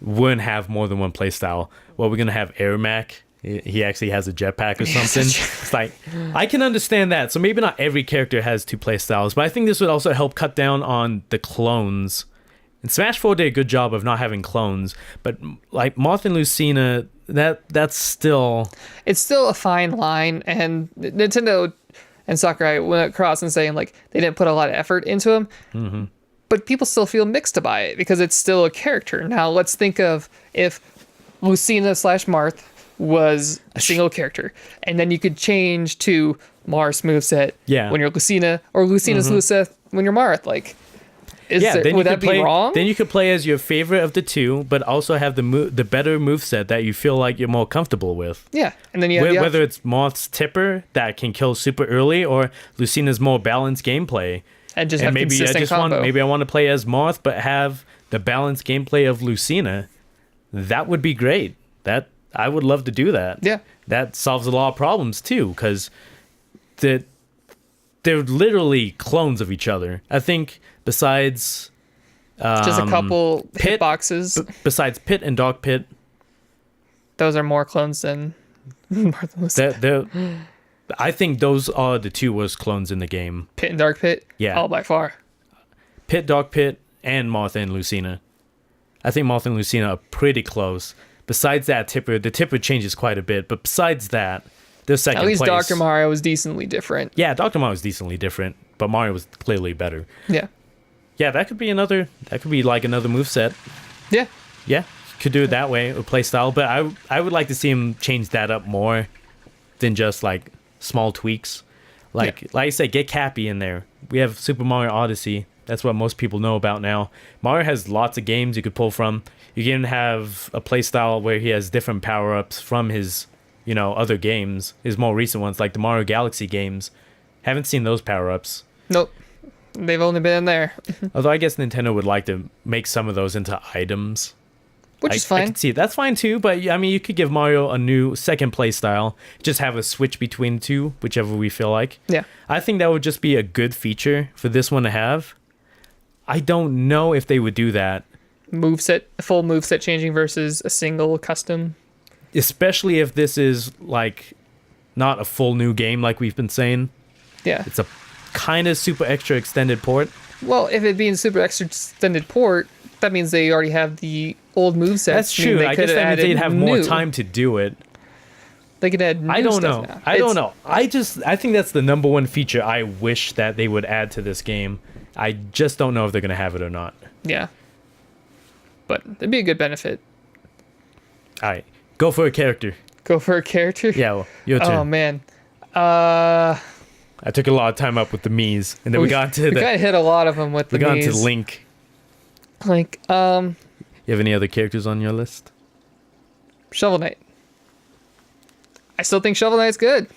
wouldn't have more than one playstyle. Well, we're gonna have Ermac. He actually has a jetpack or something. It's like I can understand that. So maybe not every character has 2 playstyles, but I think this would also help cut down on the clones. And Smash 4 did a good job of not having clones, but like Moth and Lucina, that's still It's still a fine line, and Nintendo and Sakurai went across and saying like they didn't put a lot of effort into them. Mm-hmm. But people still feel mixed about it because it's still a character. Now let's think of if Lucina / Marth was a single character, and then you could change to Marth's moveset Yeah. when you're Lucina, or Lucina's moveset when you're Marth. Like, would that be wrong? Then you could play as your favorite of the 2, but also have the better moveset that you feel like you're more comfortable with. Yeah, and then you have the Whether it's Moth's Tipper that can kill super early, or Lucina's more balanced gameplay. and just And have maybe I consistent just combo. maybe I want to play as Moth, but have the balanced gameplay of Lucina. That would be great. That I would love to do that. Yeah. That solves a lot of problems too, because they're literally clones of each other. I think besides just a couple Pit- hitboxes. besides Pit and Dog Pit, Those are more clones than Marth and Lucina. they're I think those are the 2 worst clones in the game. Pit and Dark Pit. Yeah. All by far. Pit, Dog Pit, and Moth and Lucina. I think Moth and Lucina are pretty close. Besides that, the Tipper changes quite a bit, but besides that, they're second At least place. Dr. Mario was decently different. Yeah, Dr. Mario was decently different, but Mario was clearly better. Yeah. Yeah, that could be like another moveset. Yeah. Yeah, could do it that way, or play style, but I would like to see him change that up more than just like small tweaks. Like I said, get Cappy in there. We have Super Mario Odyssey. That's what most people know about now. Mario has lots of games you could pull from. You can have a playstyle where he has different power-ups from his, other games, his more recent ones, like the Mario Galaxy games. Haven't seen those power-ups. Nope. They've only been in there, Although I guess Nintendo would like to make some of those into items. which is fine. I could see it. That's fine too, but I mean, you could give Mario a new second play style. Just have a switch between 2, whichever we feel like. Yeah. I think that would just be a good feature for this one to have. I don't know if they would do that, Full moveset changing versus a single custom. especially if this is like not a full new game like we've been saying. Yeah. It's a kind of super extra extended port. Well, if it being super extra extended port, that means they already have the old movesets. That's true. I guess that means they'd have more new. time to do it. They could add new I don't stuff know. now. I don't know. I think that's the number one feature I wish that they would add to this game. I just don't know if they're going to have it or not. Yeah. But it'd be a good benefit. All right. Go for a character. Go for a character? Yeah, well, your turn. Oh, man. I took a lot of time up with the Mii's, and then we got to we kind of hit a lot of them with the we got into Mii's. Link. Like, You have any other characters on your list? Shovel Knight. I still think Shovel Knight's good.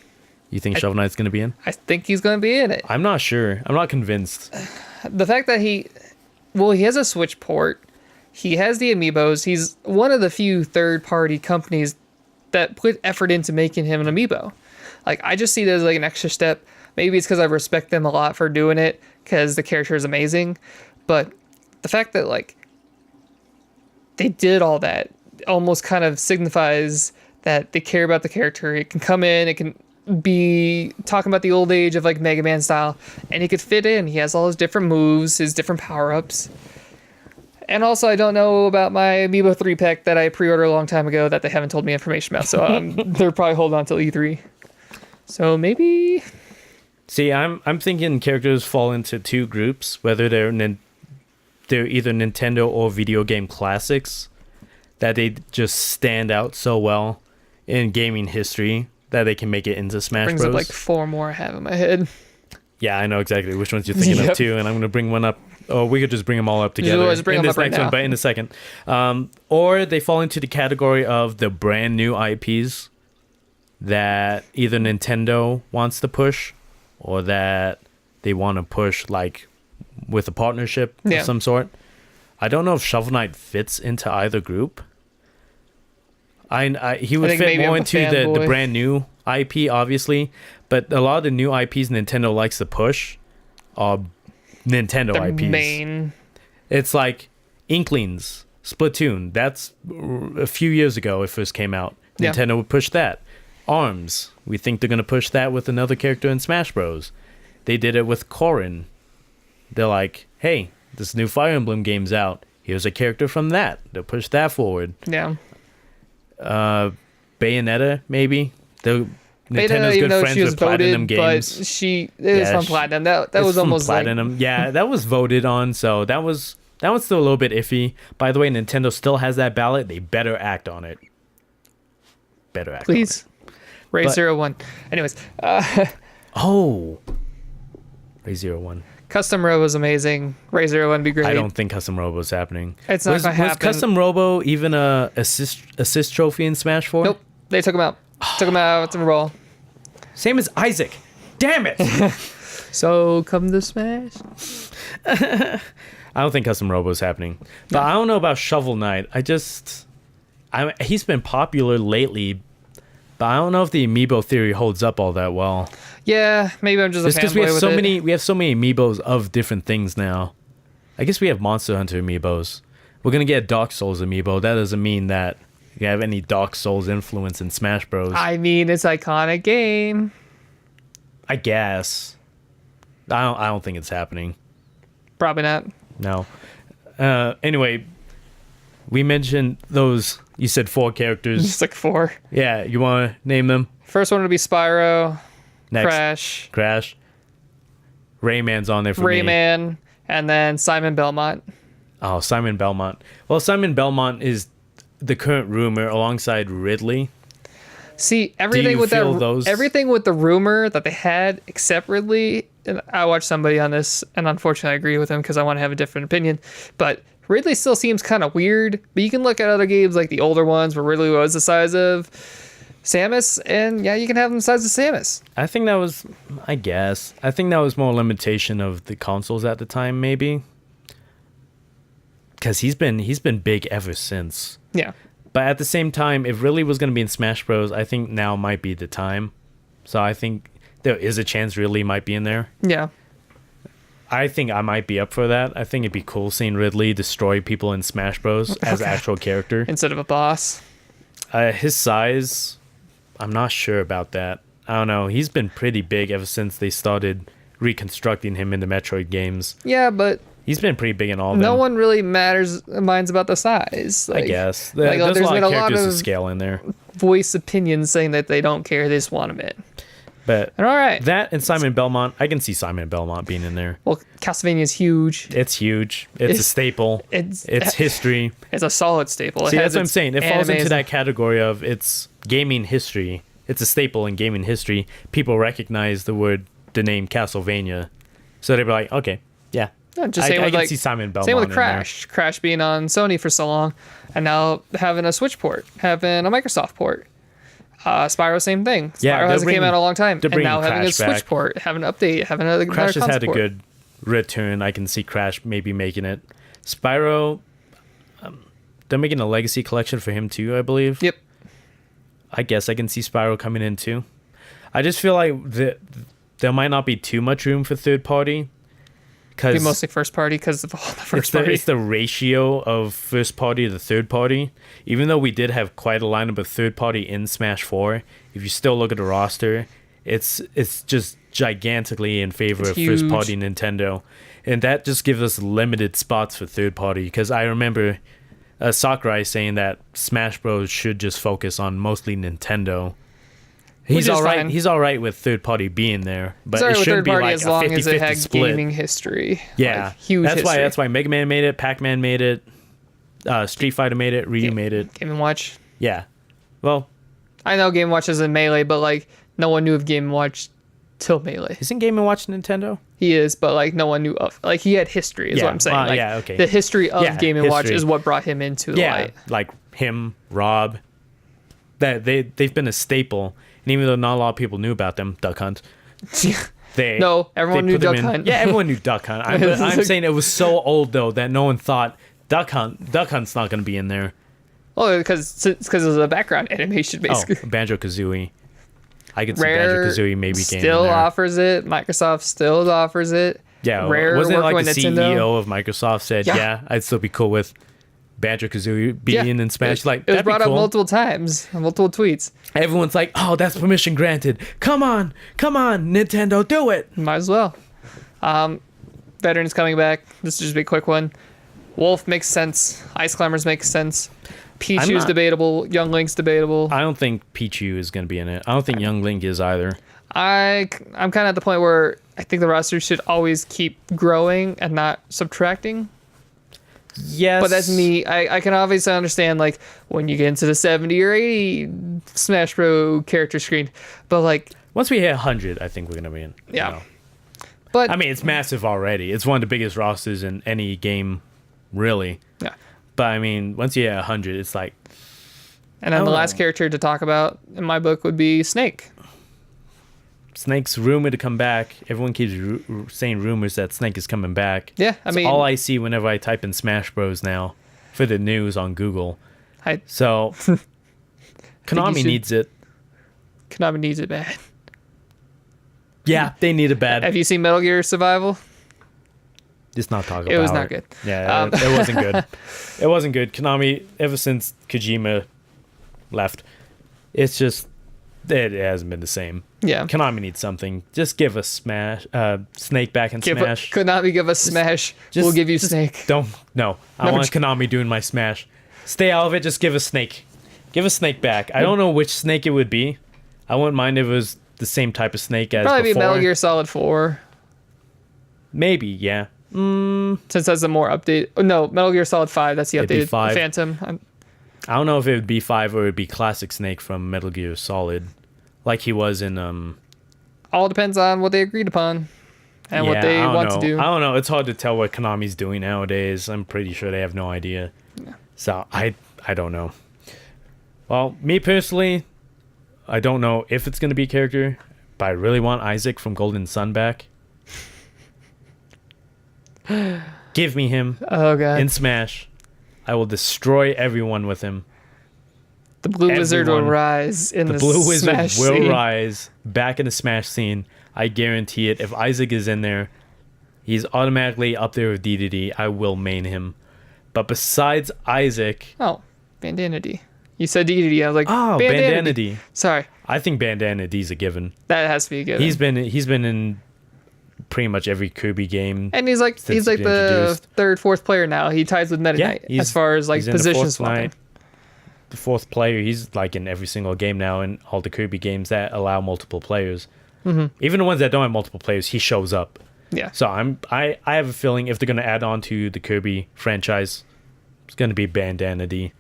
You think Shovel Knight's going to be in? I think he's going to be in it. I'm not sure. I'm not convinced. The fact that he has a Switch port. He has the amiibos. He's one of the few third-party companies that put effort into making him an amiibo. Like, I just see it as like an extra step. Maybe it's because I respect them a lot for doing it because the character is amazing. But the fact that like they did all that almost kind of signifies that they care about the character. It can come in, it can be talking about the old age of like Mega Man style, and he could fit in. He has all his different moves, his different power-ups. And also, I don't know about my Amiibo 3-pack that I pre-ordered a long time ago that they haven't told me information about. So they're probably holding on till E3. So maybe. See, I'm thinking characters fall into two groups, whether they're either Nintendo or video game classics, that they just stand out so well in gaming history that they can make it into Smash Brings Bros. Up like 4 more I have in my head. Yeah, I know exactly which ones you're thinking of too, and I'm going to bring one up. Oh, we could just bring them all up together in this next one, but in a second. Or they fall into the category of the brand new IPs that either Nintendo wants to push or that they want to push like with a partnership of some sort. I don't know if Shovel Knight fits into either group. He would fit more into the brand new IP, obviously, but a lot of the new IPs Nintendo likes to push are Nintendo IPs. Main. It's like Inklings, Splatoon. That's a few years ago it first came out. Yeah. Nintendo would push that. ARMS. We think they're going to push that with another character in Smash Bros. They did it with Corrin. They're like, hey, this new Fire Emblem game's out. Here's a character from that. They'll push that forward. Yeah. Bayonetta, maybe. Nintendo, Nintendo's good friends with Platinum Games. But it was from Platinum. That was almost Platinum. Like... Yeah, that was voted on, so that one's still a little bit iffy. By the way, Nintendo still has that ballot. They better act on it. Please. Ray 01. Anyways. Ray 01. Custom Robo is amazing. Ray 01 would be great. I don't think Custom Robo is happening. It's not going to happen. Was Custom Robo even a assist trophy in Smash 4? Nope. They took him out. Took him out to roll. Same as Isaac. Damn it. So come to Smash. I don't think Custom Robo is happening. But I don't know about Shovel Knight. He's been popular lately, but I don't know if the Amiibo theory holds up all that well. Yeah, maybe I'm just a fanboy with it. We have so many Amiibos of different things now. I guess we have Monster Hunter Amiibos. We're gonna get Dark Souls Amiibo. That doesn't mean that you have any Dark Souls influence in Smash Bros. I mean, it's iconic game. I guess. I don't think it's happening. Probably not. No. Anyway, we mentioned those. You said 4 characters. Just like 4. Yeah, you want to name them? First one would be Spyro. Next, Crash. Rayman's on there for me. Rayman, and then Simon Belmont. Oh, Simon Belmont. Well, Simon Belmont is the current rumor alongside Ridley. See, everything with the rumor that they had except Ridley, and I watched somebody on this, and unfortunately I agree with him because I want to have a different opinion, but Ridley still seems kind of weird, but you can look at other games like the older ones where Ridley was the size of Samus, and yeah, you can have him the size of Samus. I think that was more limitation of the consoles at the time, maybe. Because he's been big ever since. Yeah. But at the same time, if Ridley was going to be in Smash Bros., I think now might be the time. So I think there is a chance Ridley might be in there. Yeah. I think I might be up for that. I think it'd be cool seeing Ridley destroy people in Smash Bros. As an actual character. Instead of a boss. His size, I'm not sure about that. I don't know. He's been pretty big ever since they started reconstructing him in the Metroid games. Yeah, but he's been pretty big in all of them. No one really minds about the size. I guess. There's a lot of characters to scale in there. Voice opinions saying that they don't care, they just want them in. But all right. That and Simon Belmont, I can see Simon Belmont being in there. Well, Castlevania is huge. It's huge. It's a staple. It's history. It's a solid staple. See, that's what I'm saying. It falls into that category of it's gaming history. It's a staple in gaming history. People recognize the name Castlevania. So they'd be like, okay, yeah. Just I can see Simon Belmont. Same with Crash. Crash being on Sony for so long, and now having a Switch port, having a Microsoft port. Spyro, same thing. Spyro hasn't came out a long time, and now having a Switch port, having an update, having another Crash has had a good return. I can see Crash maybe making it. Spyro, they're making a Legacy collection for him too, I believe. Yep. I guess I can see Spyro coming in too. I just feel like there might not be too much room for third party. be mostly first party because of all the first party. It's the ratio of first party to third party. Even though we did have quite a lineup of third party in Smash 4, if you still look at the roster, it's just gigantically in favor of first party Nintendo. And that just gives us limited spots for third party, because I remember Sakurai saying that Smash Bros should just focus on mostly Nintendo. He's all right. He's all right with third party being there, but it shouldn't be like a 50-50 split. Gaming history. Yeah, like, huge. That's why Mega Man made it, Pac-Man made it, Street Fighter made it, Ryu made it. Game & Watch. Yeah, well, I know Game & Watch is in Melee, but like no one knew of Game & Watch till Melee. Isn't Game & Watch Nintendo? He is, but like no one knew of. Like he had history, is what I'm saying. Like, okay. The history of Game & Watch is what brought him into the light. Like him, Rob. That they've been a staple. And even though not a lot of people knew about them, Duck Hunt. Everyone knew Duck Hunt. Yeah, everyone knew Duck Hunt. I'm saying it was so old though that no one thought Duck Hunt's not going to be in there. Well, because of the background animation, basically. Banjo-Kazooie. I could see Banjo-Kazooie maybe getting still offers it. Microsoft still offers it. Yeah, Rare wasn't it like the Nintendo? CEO of Microsoft said, yeah, I'd still be cool with Banjo-Kazooie being in Spanish? Like, it was brought up multiple times, multiple tweets. Everyone's like, oh, that's permission granted. Come on, Nintendo, do it. Might as well. Veterans coming back. This is just a quick one. Wolf makes sense. Ice Climbers makes sense. Pichu's debatable. Young Link's debatable. I don't think Pichu is going to be in it. I don't think Young Link is either. I'm kind of at the point where I think the roster should always keep growing and not subtracting. Yes. But that's me. I can obviously understand, like, when you get into the 70 or 80 Smash Bros. Character screen. But, like... once we hit 100, I think we're going to be in. Yeah. You know. But... I mean, it's massive already. It's one of the biggest rosters in any game, really. Yeah. But, I mean, once you hit 100, it's like... And then the last character to talk about in my book would be Snake. Snake's rumored to come back. Everyone keeps saying rumors that Snake is coming back. Yeah, I mean... all I see whenever I type in Smash Bros. Now for the news on Google. So, Konami needs it. Konami needs it bad. Yeah, they need it bad. Have you seen Metal Gear Survival? Just not talk about it. It was not good. Yeah, it wasn't good. It wasn't good. Konami, ever since Kojima left, it's just... it hasn't been the same. Yeah. Konami needs something. Just give us Snake back in Smash. Konami, give us Smash. We'll give you Snake. I want Konami doing my Smash. Stay out of it. Just give us Snake. Give us Snake back. I don't know which Snake it would be. I wouldn't mind if it was the same type of Snake as probably before. Be Metal Gear Solid 4. Maybe, yeah. Since that's a more update. Oh, no, Metal Gear Solid 5. That's the updated Phantom. I don't know if it would be 5 or it would be classic Snake from Metal Gear Solid. Like he was in... all depends on what they agreed upon. And what they want to do. I don't know. It's hard to tell what Konami's doing nowadays. I'm pretty sure they have no idea. Yeah. So I don't know. Well, me personally, I don't know if it's going to be a character, but I really want Isaac from Golden Sun back. Give me him in Smash. I will destroy everyone with him. The Blue Wizard will rise in the Blue Wizard Smash will scene. rise back in the Smash scene. I guarantee it. If Isaac is in there, he's automatically up there with DDD. I will main him. But besides Isaac... oh, Bandana D. You said DDD. I was like, Bandana D. Sorry. I think Bandana D's a given. That has to be a given. He's been in pretty much every Kirby game. And he's like the third, fourth player now. He ties with Meta Knight as far as like position swapping. The fourth player, he's like in every single game now in all the Kirby games that allow multiple players. Mm-hmm. Even the ones that don't have multiple players, he shows up. Yeah. So I have a feeling if they're going to add on to the Kirby franchise, it's going to be Bandana D.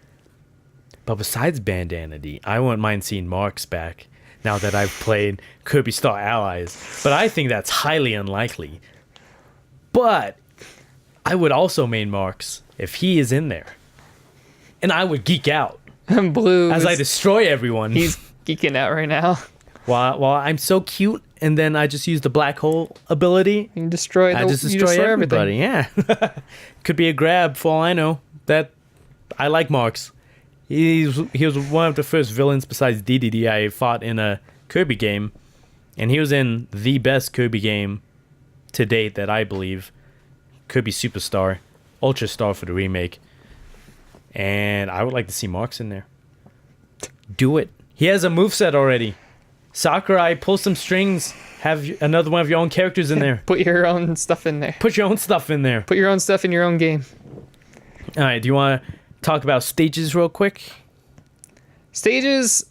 But besides Bandana D, I wouldn't mind seeing Marks back now that I've played Kirby Star Allies. But I think that's highly unlikely. But I would also main Marks if he is in there. And I would geek out. Blue. As I destroy everyone. He's geeking out right now. While I'm so cute, and then I just use the black hole ability. You destroy everybody. Everything. Yeah. Could be a grab for all I know. That I like Marks. He was one of the first villains besides DDD I fought in a Kirby game. And he was in the best Kirby game to date that I believe. Kirby Superstar, Ultra Star for the remake. And I would like to see Marks in there. Do it. He has a moveset already. Sakurai, pull some strings. Have another one of your own characters in there. Put your own stuff in there. Put your own stuff in there. Put your own stuff in your own game. All right, do you want to talk about stages real quick? Stages,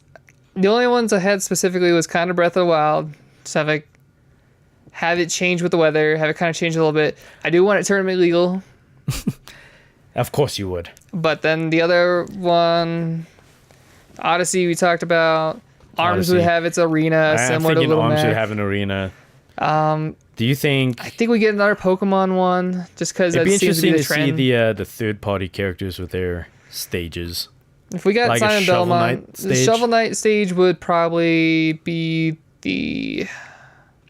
the only ones I had specifically was kind of Breath of the Wild. Just have it change with the weather, have it kind of change a little bit. I do want it tournament legal. Of course you would. But then the other one, Odyssey, we talked about. ARMS would have its arena, similar to Little ARMS Mac. would have an arena. Do you think? I think we get another Pokemon one, just because that seems to be the trend. It'd be interesting to see the third-party characters with their stages. If we got like Simon Belmont, the Shovel Knight stage would probably be the.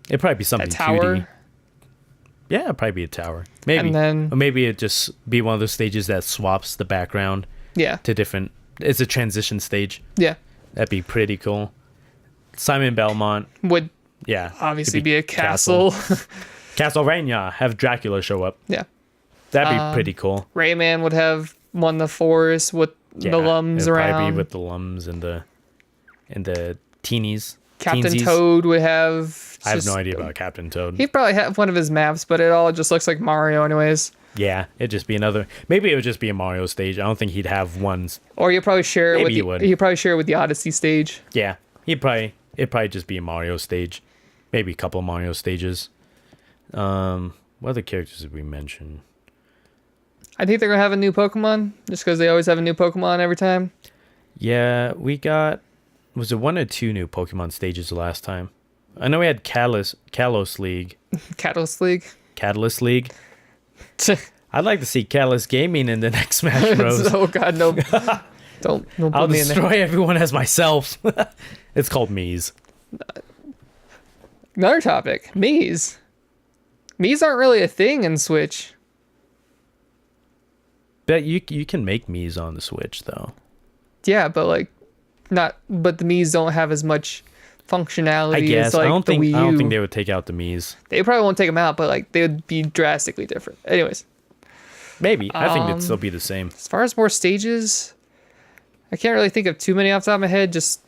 It'd probably be something tower. 2D. Yeah, it'd probably be a tower. Maybe. And then, or maybe it'd just be one of those stages that swaps the background. Yeah. To different. It's a transition stage. Yeah. That'd be pretty cool. Simon Belmont would. Yeah. Obviously be a castle. Castlevania. Have Dracula show up. Yeah. That'd be pretty cool. Rayman would have won the forest with the lums around. Probably with the lums and the teenies. Captain Teensies. Toad would have. I have no idea about Captain Toad. He'd probably have one of his maps, but it all just looks like Mario anyways. Yeah, it'd just be another. Maybe it would just be a Mario stage. I don't think he'd have ones. Or you'd probably share it Maybe with he'd probably share it with the Odyssey stage. Yeah, it'd probably just be a Mario stage. Maybe a couple of Mario stages. What other characters did we mention? I think they're gonna have a new Pokemon, just because they always have a new Pokemon every time. Yeah, we got. Was it 1 or 2 new Pokemon stages the last time? I know we had Kalos League. Catalyst League. Catalyst League. I'd like to see Catalyst Gaming in the next Smash Bros. Oh God, no! Don't put I'll me in there. destroy everyone as myself. It's called Mii's. Another topic: Mii's. Mii's aren't really a thing in Switch. Bet you can make Mii's on the Switch though. Yeah, but like, but the Mii's don't have as much functionality. I guess as, like, I don't the Wii U. think they would take out the Mii's. They probably won't take them out, but like they would be drastically different. Anyways, maybe I think it'd still be the same. as far as more stages, I can't really think of too many off the top of my head. Just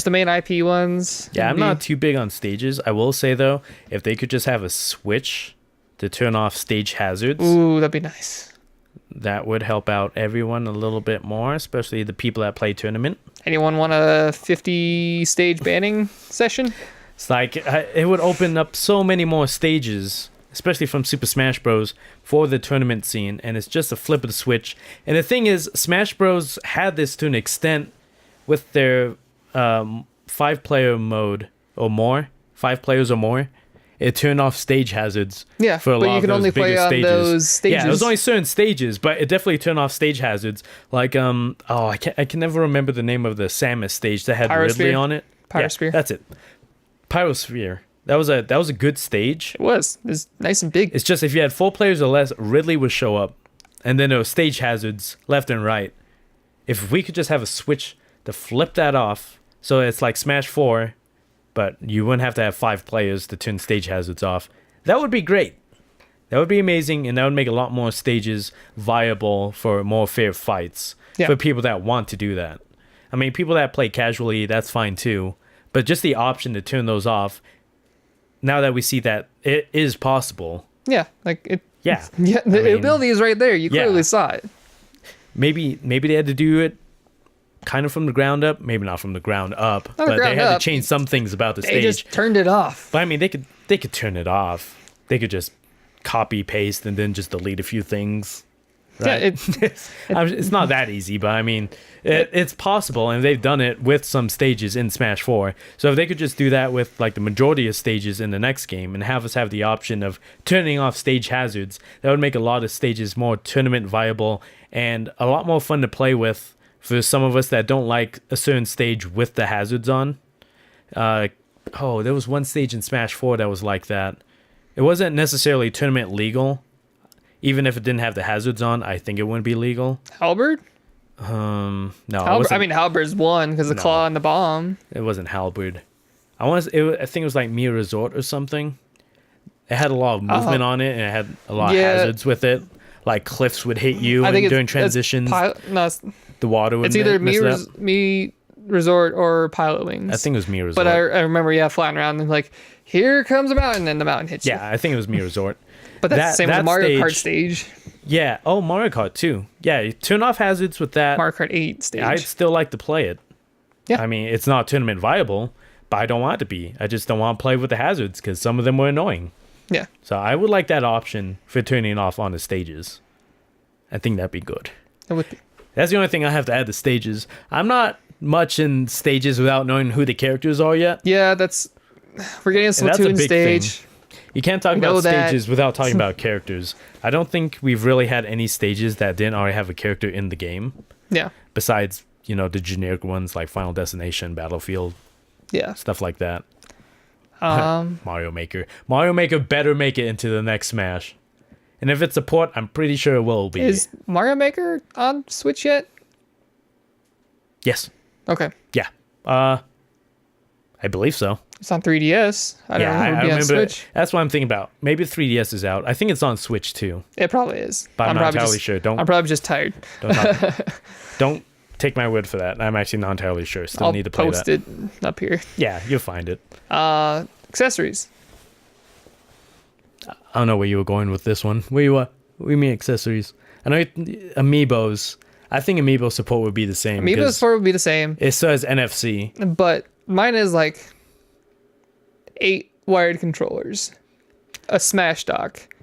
the main IP ones. Yeah, I'm not too big on stages. I will say though, if they could just have a switch to turn off stage hazards, Ooh, that'd be nice. That would help out everyone a little bit more, especially the people that play tournament. Anyone want a 50 stage banning session? It's like it would open up so many more stages, especially from Super Smash Bros. For the tournament scene, and it's just a flip of the switch. And the thing is, Smash Bros. Had this to an extent with their 5-player mode or more, 5 players or more. It turned off stage hazards. Yeah, for a but lot you can of only those bigger play on stages. those stages. Yeah, it was only certain stages, but it definitely turned off stage hazards. Like I can never remember the name of the Samus stage that had Ridley on it. Pyrosphere. Yeah, that's it. Pyrosphere. That was a good stage. It was nice and big. It's just if you had 4 players or less, Ridley would show up, and then there were stage hazards left and right. If we could just have a switch to flip that off, so it's like Smash 4. But you wouldn't have to have 5 players to turn stage hazards off. That would be great. That would be amazing, and that would make a lot more stages viable for more fair fights for people that want to do that. I mean, people that play casually, that's fine too. But just the option to turn those off, now that we see that it is possible. Yeah, like it. Yeah. Yeah, the ability is right there. You clearly saw it. Maybe they had to do it kind of from the ground up, maybe not from the ground up, but they had to change some things about the stage. They just turned it off. But I mean, they could turn it off. They could just copy paste and then just delete a few things. Right? Yeah, it's not that easy, but I mean, it's possible, and they've done it with some stages in Smash 4. So if they could just do that with like the majority of stages in the next game and have us have the option of turning off stage hazards, that would make a lot of stages more tournament viable and a lot more fun to play with. For some of us that don't like a certain stage with the hazards on. There was one stage in Smash 4 that was like that. It wasn't necessarily tournament legal. Even if it didn't have the hazards on, I think it wouldn't be legal. Halberd? No. Halberd's one because the claw and the bomb. It wasn't Halberd. I think it was like Mia Resort or something. It had a lot of movement on it, and it had a lot of hazards with it. Like cliffs would hit you during transitions. The water would. It's either Me Resort or Pilot Wings. I think it was Me Resort. But I remember, flying around and like, here comes a mountain, and the mountain hits you. Yeah, I think it was Me Resort. But that's the same with the Mario Kart stage. Yeah. Oh, Mario Kart too. Yeah, you turn off hazards with that. Mario Kart 8 stage. I'd still like to play it. Yeah. I mean, it's not tournament viable, but I don't want it to be. I just don't want to play with the hazards because some of them were annoying. Yeah. So I would like that option for turning off on the stages. I think that'd be good. It would be. That's the only thing I have to add to stages. I'm not much in stages without knowing who the characters are yet. Yeah, we're getting a Splatoon stage. Thing. You can't talk about stages without talking about characters. I don't think we've really had any stages that didn't already have a character in the game. Yeah. Besides, the generic ones like Final Destination, Battlefield. Yeah. Stuff like that. Mario Maker. Mario Maker better make it into the next Smash. And if it's a port, I'm pretty sure it will be. Is Mario Maker on Switch yet? Yes. Okay. Yeah. I believe so. It's on 3DS. I don't know if it would be on Switch. That's what I'm thinking about. Maybe 3DS is out. I think it's on Switch too. It probably is. But I'm not entirely sure. I'm probably just tired. Don't take my word for that. I'm actually not entirely sure. Still need to play that. I'll post it up here. Yeah, you'll find it. Accessories. I don't know where you were going with this one. What do you mean accessories? I know Amiibos. I think Amiibo support would be the same. Amiibo support would be the same. It says NFC. But mine is like 8 wired controllers, a Smash dock,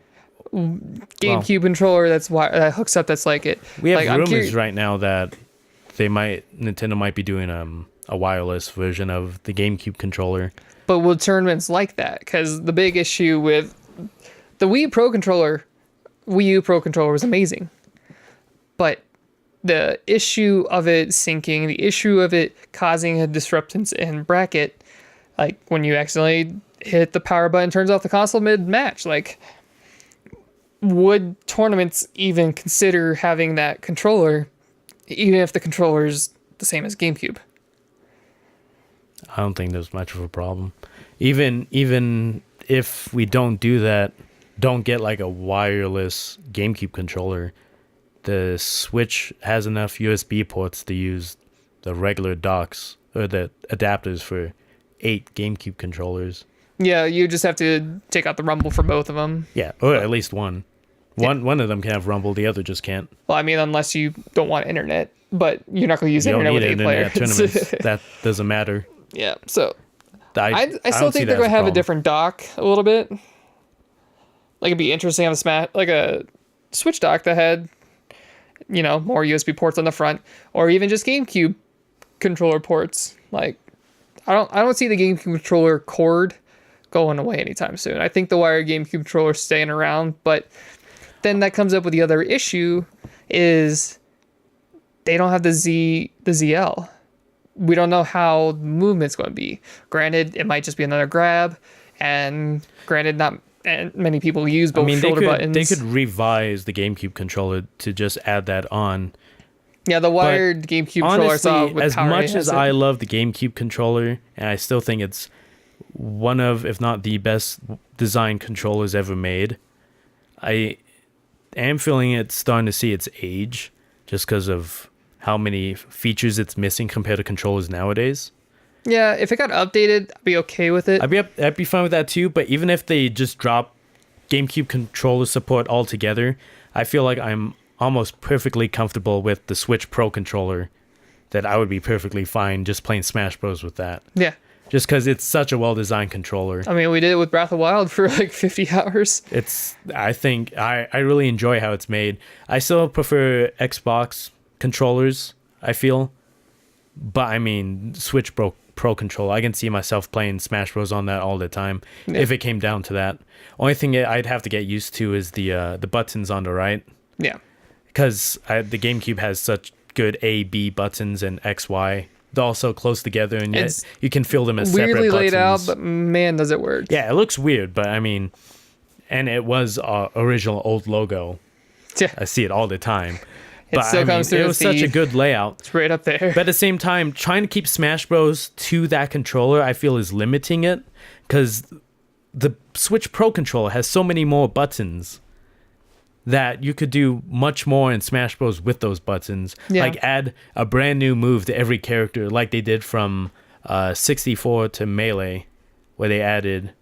GameCube controller that hooks up. That's like it. We have rumors right now that Nintendo might be doing a wireless version of the GameCube controller. But will tournaments like that? Because the big issue with the Wii U Pro controller was amazing, but the issue of it syncing, the issue of it causing a disruptance in bracket, like when you accidentally hit the power button, turns off the console mid-match. Like, would tournaments even consider having that controller, even if the controller's the same as GameCube? I don't think there's much of a problem. Even if we don't do that, don't get like a wireless GameCube controller, the Switch has enough USB ports to use the regular docks or the adapters for 8 GameCube controllers. Yeah, you just have to take out the rumble for both of them. Yeah, or at least one. One of them can have rumble, the other just can't. Well, I mean, unless you don't want internet, but you're not going to use internet with 8 players. Tournaments. That doesn't matter. Yeah, so I still think they're going to have a different dock a little bit. Like, it'd be interesting to have a Switch dock that had, more USB ports on the front, or even just GameCube controller ports. Like, I don't see the GameCube controller cord going away anytime soon. I think the wired GameCube controller is staying around, but then that comes up with the other issue is they don't have the ZL. We don't know how movement's going to be. Granted, it might just be another grab, and granted, not many people use both shoulder buttons. They could revise the GameCube controller to just add that on. Yeah, the wired GameCube controller I saw with as Power much as I love the GameCube controller, and I still think it's one of, if not the best designed controllers ever made, I am feeling it's starting to see its age just because of how many features it's missing compared to controllers nowadays. Yeah, if it got updated, I'd be okay with it. I'd be fine with that too, but even if they just drop GameCube controller support altogether, I feel like I'm almost perfectly comfortable with the Switch Pro controller, that I would be perfectly fine just playing Smash Bros. With that. Yeah. Just because it's such a well-designed controller. I mean, we did it with Breath of the Wild for like 50 hours. I think I really enjoy how it's made. I still prefer Xbox controllers, I feel. But I mean, Switch Pro controller, I can see myself playing Smash Bros. On that all the time, if it came down to that. Only thing I'd have to get used to is the buttons on the right. Yeah. Because the GameCube has such good A, B buttons and X, Y. They're all so close together, and yet you can feel them as separate buttons. Weirdly laid out, but man, does it work. Yeah, it looks weird, but I mean, and it was original old logo. Yeah. I see it all the time. It still comes through. It was such a good layout. It's right up there. But at the same time, trying to keep Smash Bros. To that controller, I feel is limiting it, because the Switch Pro controller has so many more buttons that you could do much more in Smash Bros. With those buttons. Yeah. Like add a brand new move to every character like they did from 64 to Melee, where they added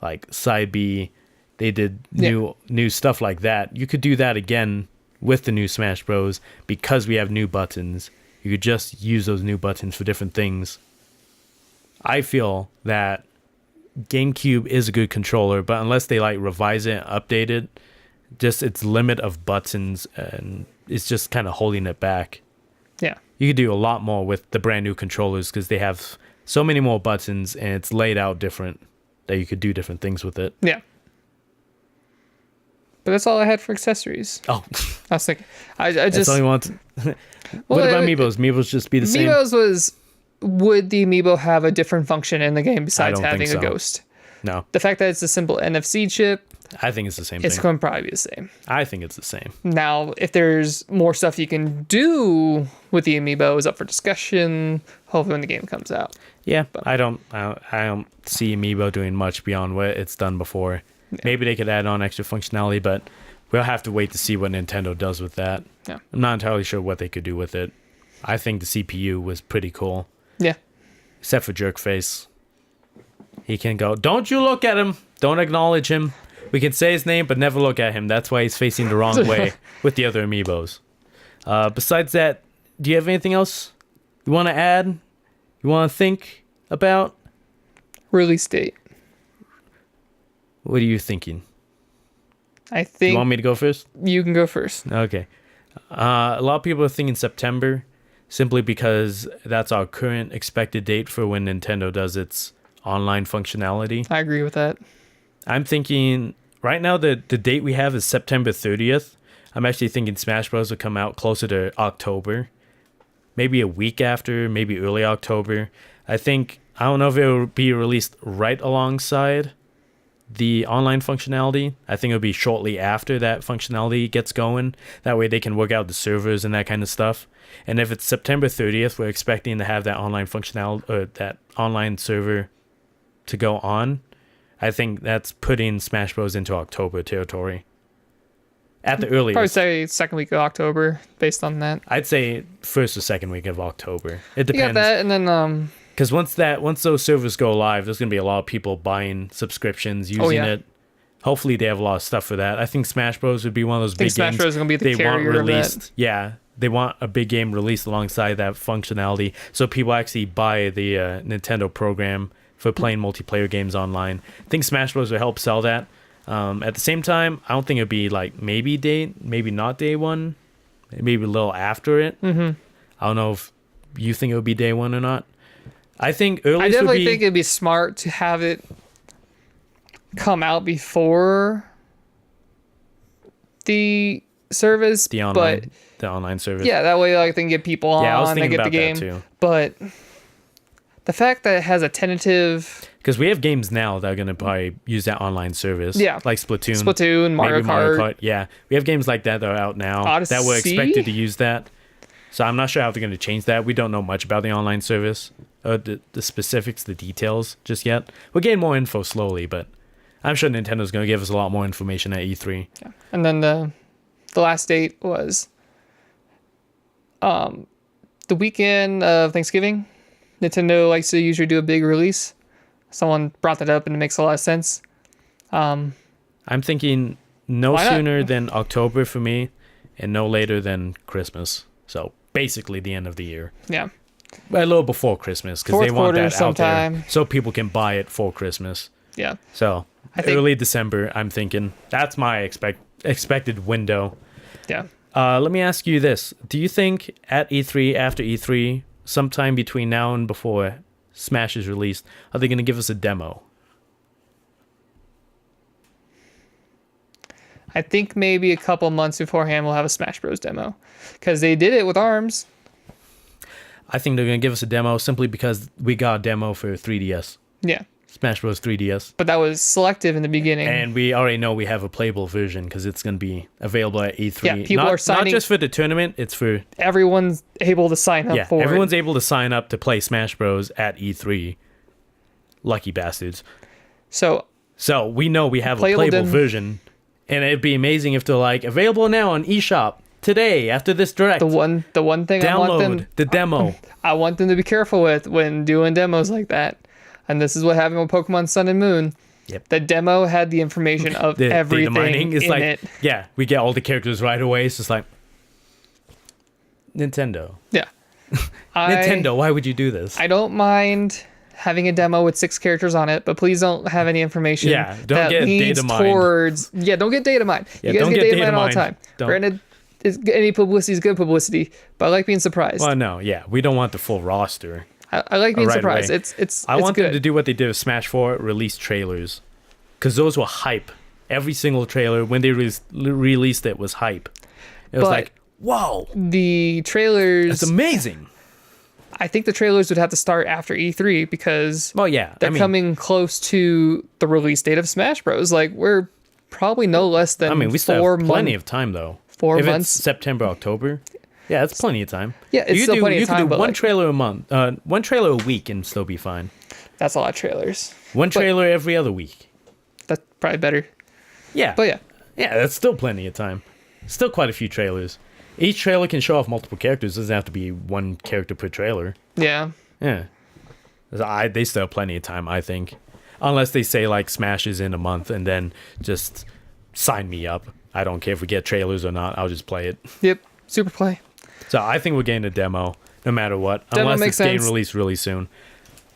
like side B. They did new stuff like that. You could do that again with the new Smash Bros. Because we have new buttons. You could just use those new buttons for different things. I feel that GameCube is a good controller, but unless they like revise it, update it, just its limit of buttons, and it's just kind of holding it back. Yeah. You could do a lot more with the brand new controllers because they have so many more buttons and it's laid out different that you could do different things with it. Yeah. But that's all I had for accessories. Oh, I was thinking, I just. that's all you want. What about Amiibos? Amiibos just be the same? Amiibos was, would the Amiibo have a different function in the game besides don't having think a so. ghost? No, The fact that it's a simple NFC chip, I think it's the same it's thing. going to probably be the same. I think it's the same. Now, if there's more stuff you can do with the Amiibo is up for discussion, hopefully when the game comes out. Yeah, I don't see Amiibo doing much beyond what it's done before. Yeah. Maybe they could add on extra functionality, but we'll have to wait to see what Nintendo does with that. Yeah. I'm not entirely sure what they could do with it. I think the CPU was pretty cool. Yeah. Except for Jerkface. He can go, don't you look at him. Don't acknowledge him. We can say his name, but never look at him. That's why he's facing the wrong way with the other Amiibos. Besides that, do you have anything else you want to add? You want to think about? Release date. What are you thinking? I think You want me to go first? you can go first. Okay. A lot of people are thinking September, simply because that's our current expected date for when Nintendo does its online functionality. I agree with that. I'm thinking right now the date we have is September 30th. I'm actually thinking Smash Bros. Will come out closer to October. Maybe a week after, maybe early October. I don't know if it will be released right alongside the online functionality. I think it'll be shortly after that functionality gets going. That way they can work out the servers and that kind of stuff. And if it's September 30th, we're expecting to have that online functionality or that online server to go on. I think that's putting Smash Bros. Into October territory. At the earliest. Probably say second week of October based on that. I'd say first or second week of October. It You got depends. that, and then Because once those servers go live, there's gonna be a lot of people buying subscriptions, using it. Hopefully, they have a lot of stuff for that. I think Smash Bros would be one of those I think big Smash games Bros is gonna be the they want carrier of that. released. Yeah, they want a big game released alongside that functionality, so people actually buy the Nintendo program for playing multiplayer games online. I think Smash Bros will help sell that. At the same time, I don't think it'd be like maybe not day one, maybe a little after it. Mm-hmm. I don't know if you think it would be day one or not. I think earliest I definitely would be, think it'd be smart to have it come out before the service, the online service. yeah, that way like they can get people on. Yeah, I was and thinking get the about game. that too. But the fact that it has a tentative Because we have games now that are going to probably use that online service. Yeah. Like Splatoon. Mario maybe Kart. Yeah. We have games like that that are out now Odyssey? that were expected to use that. So I'm not sure how they're going to change that. We don't know much about the online service, the specifics, the details just yet. We're getting more info slowly, but I'm sure Nintendo's going to give us a lot more information at E3. Yeah. And then the last date was the weekend of Thanksgiving. Nintendo likes to usually do a big release. Someone brought that up and it makes a lot of sense. I'm thinking no Why not? sooner than October for me and no later than Christmas. So basically the end of the year. Yeah. A little before Christmas because Fourth they want quarter that out there sometime. so people can buy it for Christmas. Yeah. So I think- early December, I'm thinking. That's my expected window. Yeah. Let me ask you this. Do you think at E3, after E3, sometime between now and before Smash is released, are they going to give us a demo? I think maybe a couple months beforehand we'll have a Smash Bros. Demo. Because they did it with ARMS. I think they're going to give us a demo simply because we got a demo for 3DS. Yeah. Smash Bros. 3DS. But that was selective in the beginning. And we already know we have a playable version because it's going to be available at E3. Yeah, people are signing- Not just for the tournament, it's for... Everyone's able to sign up for everyone's it. able to sign up to play Smash Bros. At E3. Lucky bastards. So So we know we have a playable version, and it'd be amazing if they're like available now on eShop today after this direct. The one thing I want them the demo. I want them to be careful with when doing demos like that, and this is what happened with Pokemon Sun and Moon. Yep. The demo had the information of everything mining is in like, it. Yeah, we get all the characters right away. It's just like Nintendo. Yeah. Nintendo, why would you do this? I don't mind having a demo with 6 characters on it, but please don't have any information don't that get leads data mined. towards... Yeah, don't get data mined. Yeah, you guys don't get get data mined all the time. Don't. Granted, any publicity is good publicity, but I like being surprised. Well, no, yeah, we don't want the full roster. I like being right surprised. away. I want good. them to do what they did with Smash 4, release trailers. Because those were hype. Every single trailer, when they released it, was hype. It was like, whoa. The trailers... That's amazing. I think the trailers would have to start after E3 because they're coming close to the release date of Smash Bros. Like, we're probably no less than we still have plenty of time, though. 4 months? It's September, October. Yeah, that's plenty of time. Yeah, it's still plenty of time. You could do one trailer a month, one trailer a week and still be fine. That's a lot of trailers. One trailer every other week. That's probably better. Yeah. But yeah. Yeah, that's still plenty of time. Still quite a few trailers. Each trailer can show off multiple characters. It doesn't have to be one character per trailer. Yeah. Yeah. They still have plenty of time, I think. Unless they say, like, Smash is in a month and then just sign me up. I don't care if we get trailers or not. I'll just play it. Yep. Super play. So I think we're getting a demo no matter what. Demo unless makes it's getting sense. released really soon.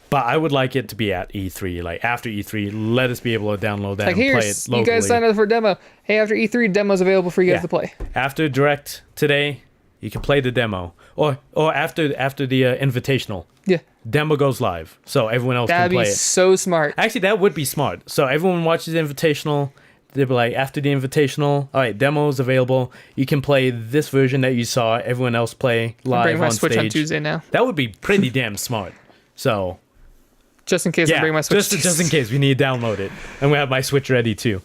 But I would like it to be at E3. Like, after E3, let us be able to download that and play it locally. You guys signed up for a demo. Hey, after E3, demo's available for you guys to play. After Direct today, you can play the demo. Or after the Invitational. Yeah. Demo goes live. So everyone else can play it. That'd be so smart. Actually, that would be smart. So everyone watches the Invitational. They'd be like, after the Invitational, all right, demo is available. You can play this version that you saw everyone else play live on stage. Bring my Switch on Tuesday now. That would be pretty damn smart. So... Just in case I bring my Switch. Just in case we need to download it. And we have my Switch ready too.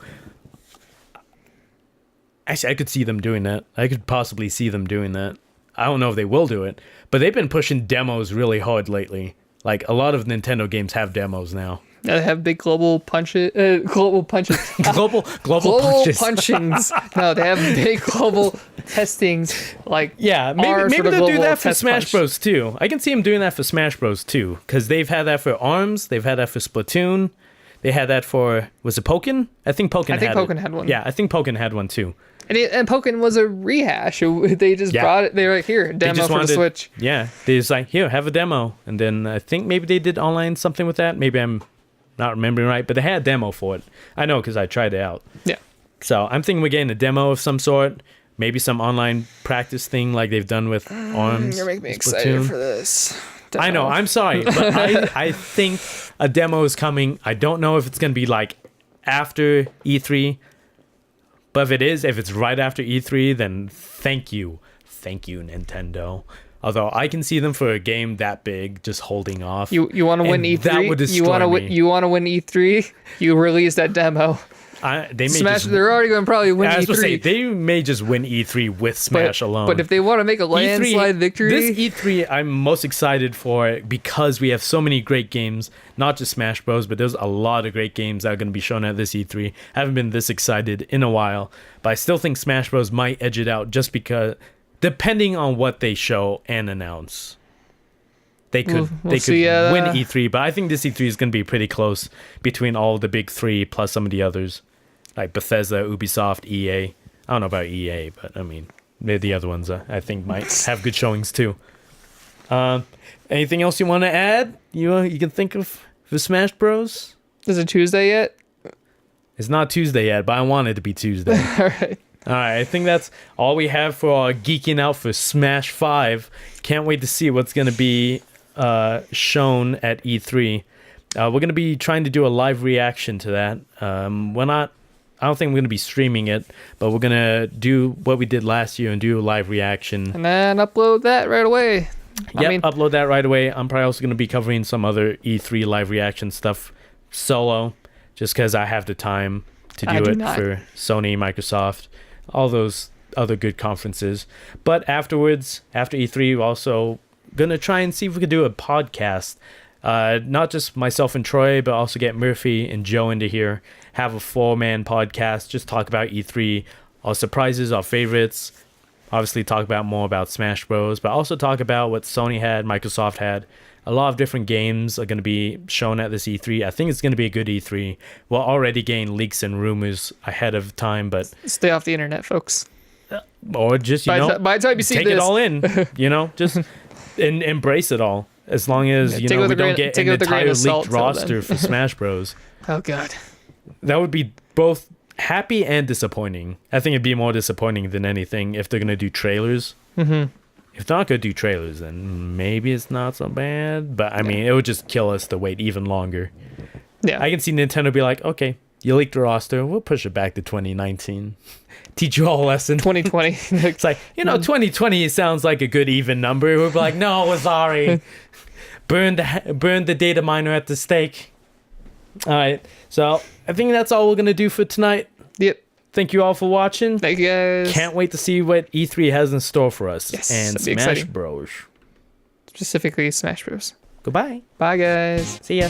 Actually, I could see them doing that. I could possibly see them doing that. I don't know if they will do it, but they've been pushing demos really hard lately. Like, a lot of Nintendo games have demos now. They have big global punches. Global punches. global punches. punchings. No, they have big global testings. Like, maybe they'll do that for Smash Bros. too. I can see them doing that for Smash Bros. too, because they've had that for ARMS. They've had that for Splatoon. They had that for, was it Pokken? I think Pokken had one. Yeah, I think Pokken had one too. And Pokken was a rehash. They just brought it. They were like, here, demo for the Switch. Yeah, they just like, here, have a demo. And then I think maybe they did online something with that. Maybe I'm not remembering right, but they had a demo for it. I know because I tried it out. Yeah. So I'm thinking we're getting a demo of some sort. Maybe some online practice thing like they've done with ARMS. You're making me excited for this. Demo. I know, I'm sorry, but I think a demo is coming. I don't know if it's going to be like after E3, but if it's right after E3, then thank you, Nintendo. Although I can see them for a game that big just holding off. You want to win E3? That would destroy me. You want to win E3? You release that demo. They're already going to probably win E3. I was going to say, they may just win E3 with Smash alone. But if they want to make a landslide victory... This E3 I'm most excited for because we have so many great games. Not just Smash Bros, but there's a lot of great games that are going to be shown at this E3. I haven't been this excited in a while. But I still think Smash Bros might edge it out just because... Depending on what they show and announce. They could win E3, but I think this E3 is going to be pretty close between all the big three plus some of the others. Like Bethesda, Ubisoft, EA. I don't know about EA, but I mean, the other ones I think might have good showings too. Anything else you want to add? You can think of for Smash Bros? Is it Tuesday yet? It's not Tuesday yet, but I want it to be Tuesday. All right, I think that's all we have for our geeking out for Smash 5. Can't wait to see what's going to be shown at E3. We're going to be trying to do a live reaction to that. I don't think we're going to be streaming it, but we're going to do what we did last year and do a live reaction. And then upload that right away. Upload that right away. I'm probably also going to be covering some other E3 live reaction stuff solo, just because I have the time to do it for Sony, Microsoft, all those other good conferences. But afterwards, after E3, we're also going to try and see if we could do a podcast Not just myself and Troy, but also get Murphy and Joe into here. Have a 4-man podcast. Just talk about E3, our surprises, our favorites. Obviously, talk about more about Smash Bros. But also talk about what Sony had, Microsoft had. A lot of different games are going to be shown at this E3. I think it's going to be a good E3. We're already getting leaks and rumors ahead of time, but stay off the internet, folks. Or just by the time you see take this, it all in. Just embrace it all. As long as we don't get an entire leaked roster for Smash Bros. Oh god, that would be both happy and disappointing. I think it'd be more disappointing than anything if they're gonna do trailers. Mm-hmm. If they're not gonna do trailers, then maybe it's not so bad. But I mean, it would just kill us to wait even longer. Yeah, I can see Nintendo be like, okay, you leaked the roster, we'll push it back to 2019. Teach you all a lesson. 2020. It's like, 2020 sounds like a good even number. We'll be like, no, we're sorry. Burn the data miner at the stake. All right, so I think that's all we're gonna do for tonight. Yep. Thank you all for watching. Thank you guys. Can't wait to see what E3 has in store for us. Yes, and Smash Bros. Specifically Smash Bros. Goodbye. Bye guys. See ya.